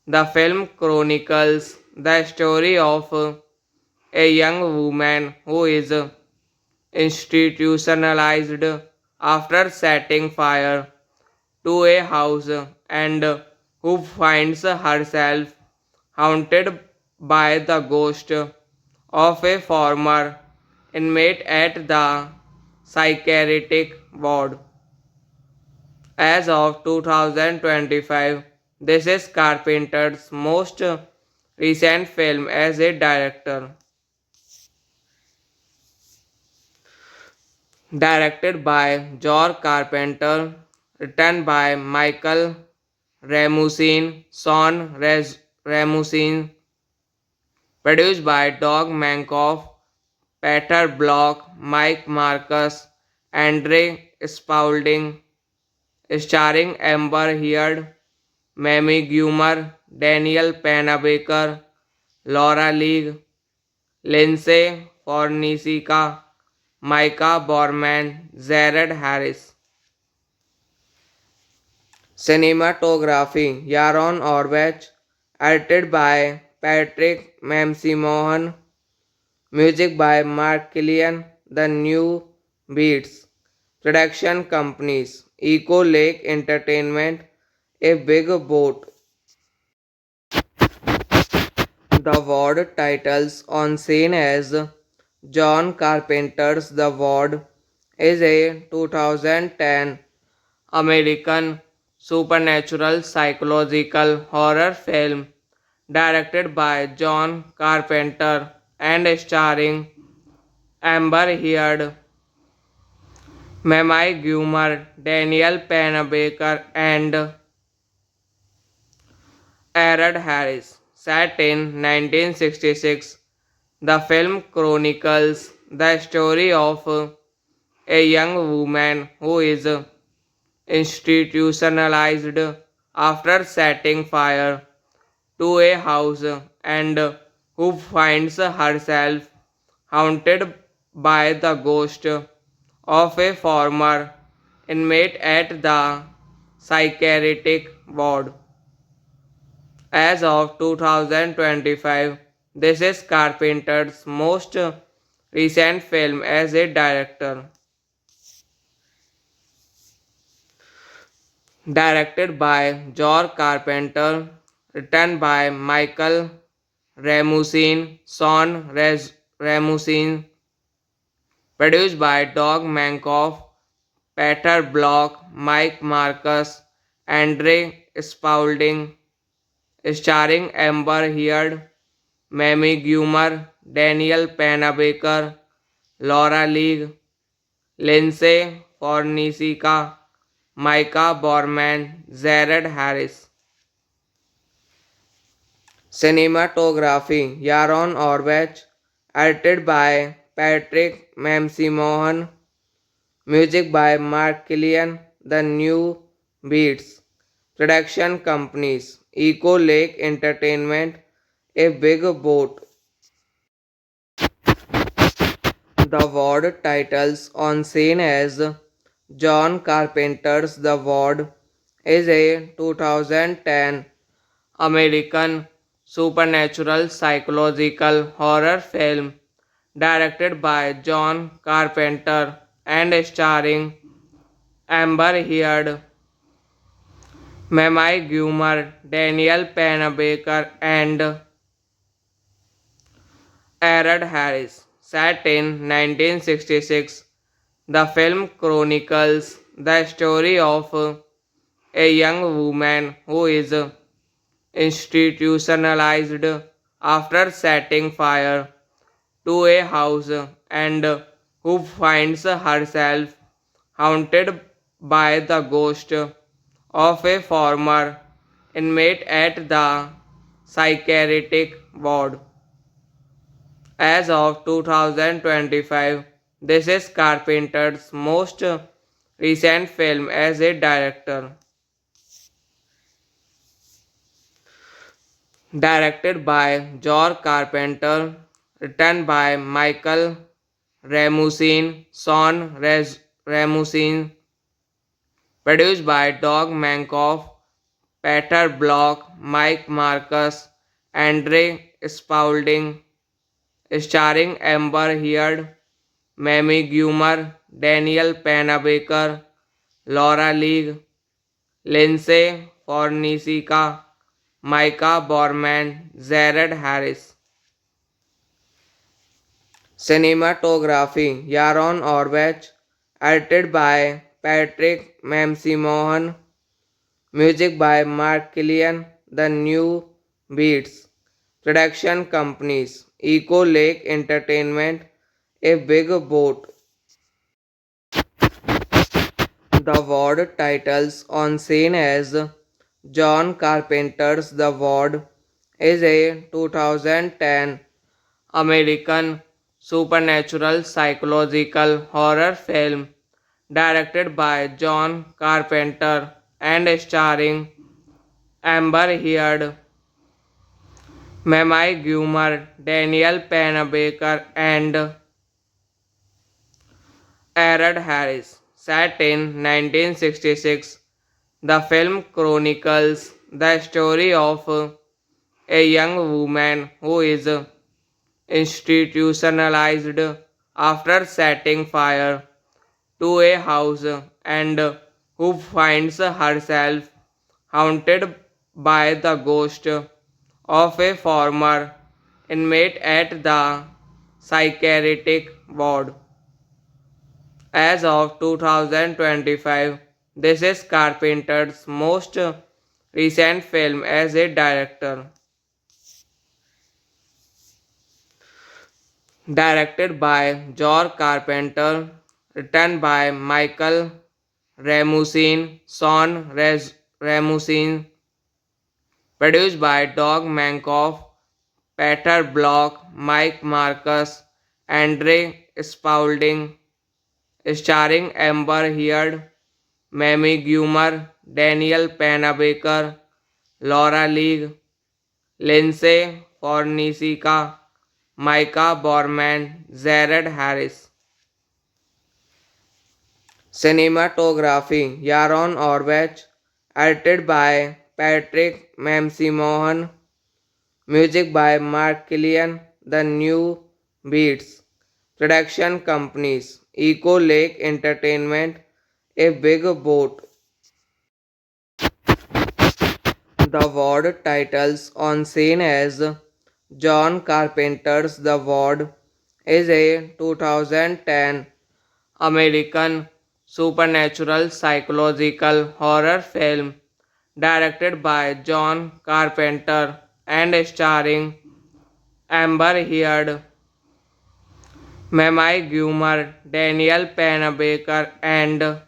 the film chronicles the story of a young woman who is institutionalized after setting fire to a house and who finds herself haunted by the ghost of a former inmate at the psychiatric ward. As of 2025, this is Carpenter's most recent film as a director. Directed by George Carpenter, written by Michael Ramusin, Ramusin, produced by Doug Mankoff, Peter Block, Mike Marcus, Andre Spaulding, starring Amber Heard, Mamie Gummer, Daniel Panabaker, Laura Leigh, Lindsay Fornisica, Micah Borman, Jared Harris. Cinematography Yaron Orbach, edited by Patrick Mamsimohan, music by Mark Killian, The New Beats. Production companies Echo Lake Entertainment, A Big Boat. The Ward titles on scene as John Carpenter's The Ward is a 2010 American supernatural psychological horror film directed by John Carpenter and starring Amber Heard, Mamie Gummer, Daniel Panabaker, and Aaron Harris. Set in 1966, the film chronicles the story of a young woman who is institutionalized after setting fire to a house and who finds herself haunted by the ghost of a former inmate at the psychiatric ward. As of 2025, this is Carpenter's most recent film as a director. Directed by George Carpenter, written by Michael Ramusin, Ramusin, produced by Doug Mankoff, Peter Block, Mike Marcus, Andre Spaulding, starring Amber Heard, Mamie Gummer, Daniel Panabaker, Laura Leigh, Lindsay Fornisica, Micah Borman, Jared Harris. Cinematography Yaron Orbach, edited by Patrick Mamsimohan, music by Mark Killian, The New Beats. Production companies Echo Lake Entertainment, A Big Boat. The Ward titles on scene as John Carpenter's The Ward is a 2010 American supernatural psychological horror film directed by John Carpenter and starring Amber Heard, Mamie Gummer, Daniel Panabaker, and Aaron Harris. Set in 1966, the film chronicles the story of a young woman who is institutionalized after setting fire to a house and who finds herself haunted by the ghost of a former inmate at the psychiatric ward. As of 2025, this is Carpenter's most recent film as a director. Directed by George Carpenter, written by Michael Ramusin, Ramusin, produced by Doug Mankoff, Peter Block, Mike Marcus, Andre Spaulding, starring Amber Heard, Mamie Gummer, Daniel Panabaker, Laura Leigh, Lindsay Fornisica, Micah Borman, Jared Harris. Cinematography Yaron Orbach, edited by Patrick Mamsimohan, music by Mark Killian, The New Beats. Production companies Echo Lake Entertainment, A Big Boat. The Ward titles on scene as John Carpenter's The Ward is a 2010 American supernatural psychological horror film directed by John Carpenter and starring Amber Heard, Mamie Gummer, Daniel Panabaker, and Aaron Harris. Set in 1966, the film chronicles the story of a young woman who is institutionalized after setting fire to a house and who finds herself haunted by the ghost of a former inmate at the psychiatric ward. As of 2025, this is Carpenter's most recent film as a director. Directed by George Carpenter, written by Michael Ramusin, Ramusin, produced by Doug Mankoff, Peter Block, Mike Marcus, Andre Spaulding, starring Amber Heard, Mamie Gummer, Daniel Panabaker, Laura Leigh, Lindsay Fornicica, Micah Borman, Jared Harris. Cinematography Yaron Orbach, edited by Patrick Mamsimohan, music by Mark Killian, The New Beats, production companies Echo Lake Entertainment, A Big Boat. The Ward titles on scene as John Carpenter's The Ward is a 2010 American supernatural psychological horror film directed by John Carpenter and starring Amber Heard, Mamie Gummer, Daniel Panabaker, and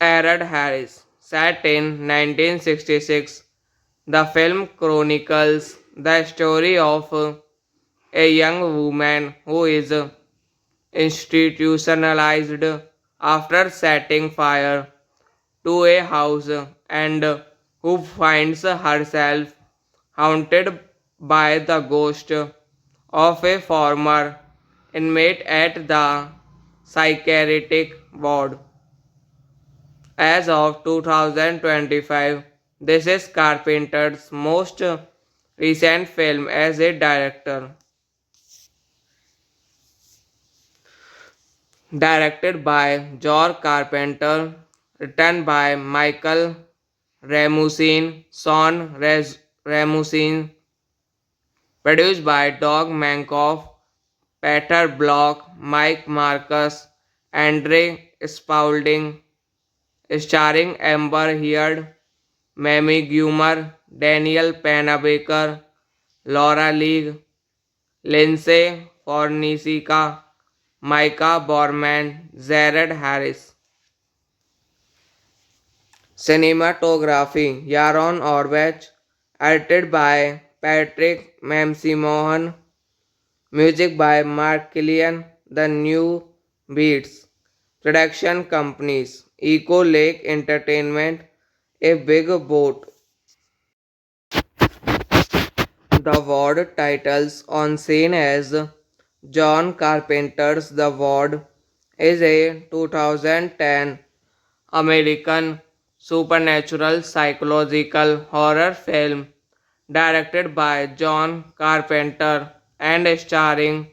Aaron Harris. Set in 1966, the film chronicles the story of a young woman who is institutionalized after setting fire to a house and who finds herself haunted by the ghost of a former inmate at the psychiatric ward. As of 2025, this is Carpenter's most recent film as a director. Directed by George Carpenter, written by Michael Ramusin, Ramusin, produced by Doug Mankoff, Peter Block, Mike Marcus, Andre Spaulding, starring Amber Heard, Mamie Gummer, Daniel Panabaker, Laura Leigh, Lindsay Fornicica, Micah Borman, Jared Harris. Cinematography Yaron Orbach, edited by Patrick Mamsimohan, music by Mark Killian, The New Beats, production companies Echo Lake Entertainment, A Big Boat. The Ward titles on scene as John Carpenter's The Ward is a 2010 American supernatural psychological horror film directed by John Carpenter and starring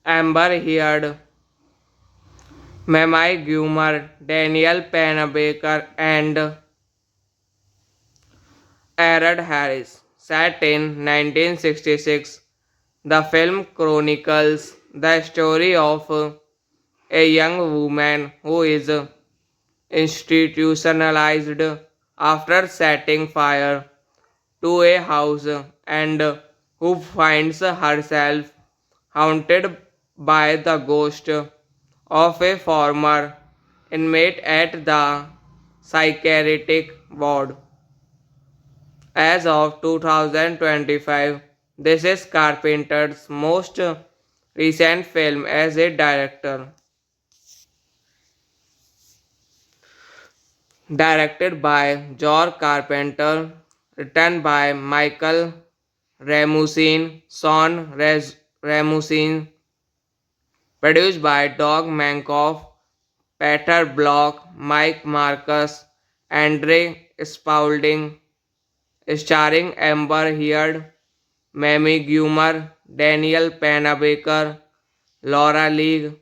Amber Heard, Mamie Gummer, Daniel Panabaker, and Aaron Harris. Set in 1966, the film chronicles the story of a young woman who is institutionalized after setting fire to a house and who finds herself haunted by the ghost of a former inmate at the psychiatric ward. As of 2025, this is Carpenter's most recent film as a director. Directed by George Carpenter, written by Michael Ramusin, Ramusin, produced by Doug Mankoff, Peter Block, Mike Marcus, Andre Spaulding, starring Amber Heard, Mamie Gummer, Daniel Panabaker, Laura Leigh,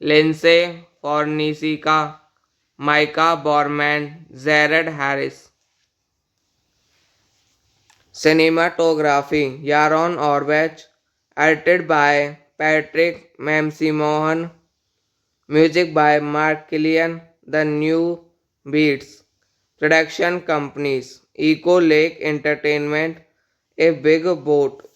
Lindsay Fornicica, Micah Borman, Jared Harris. Cinematography Yaron Orbach, edited by Patrick Mamsimohan, music by Mark Killian, The New Beats, production companies Eco Lake Entertainment, A Big Boat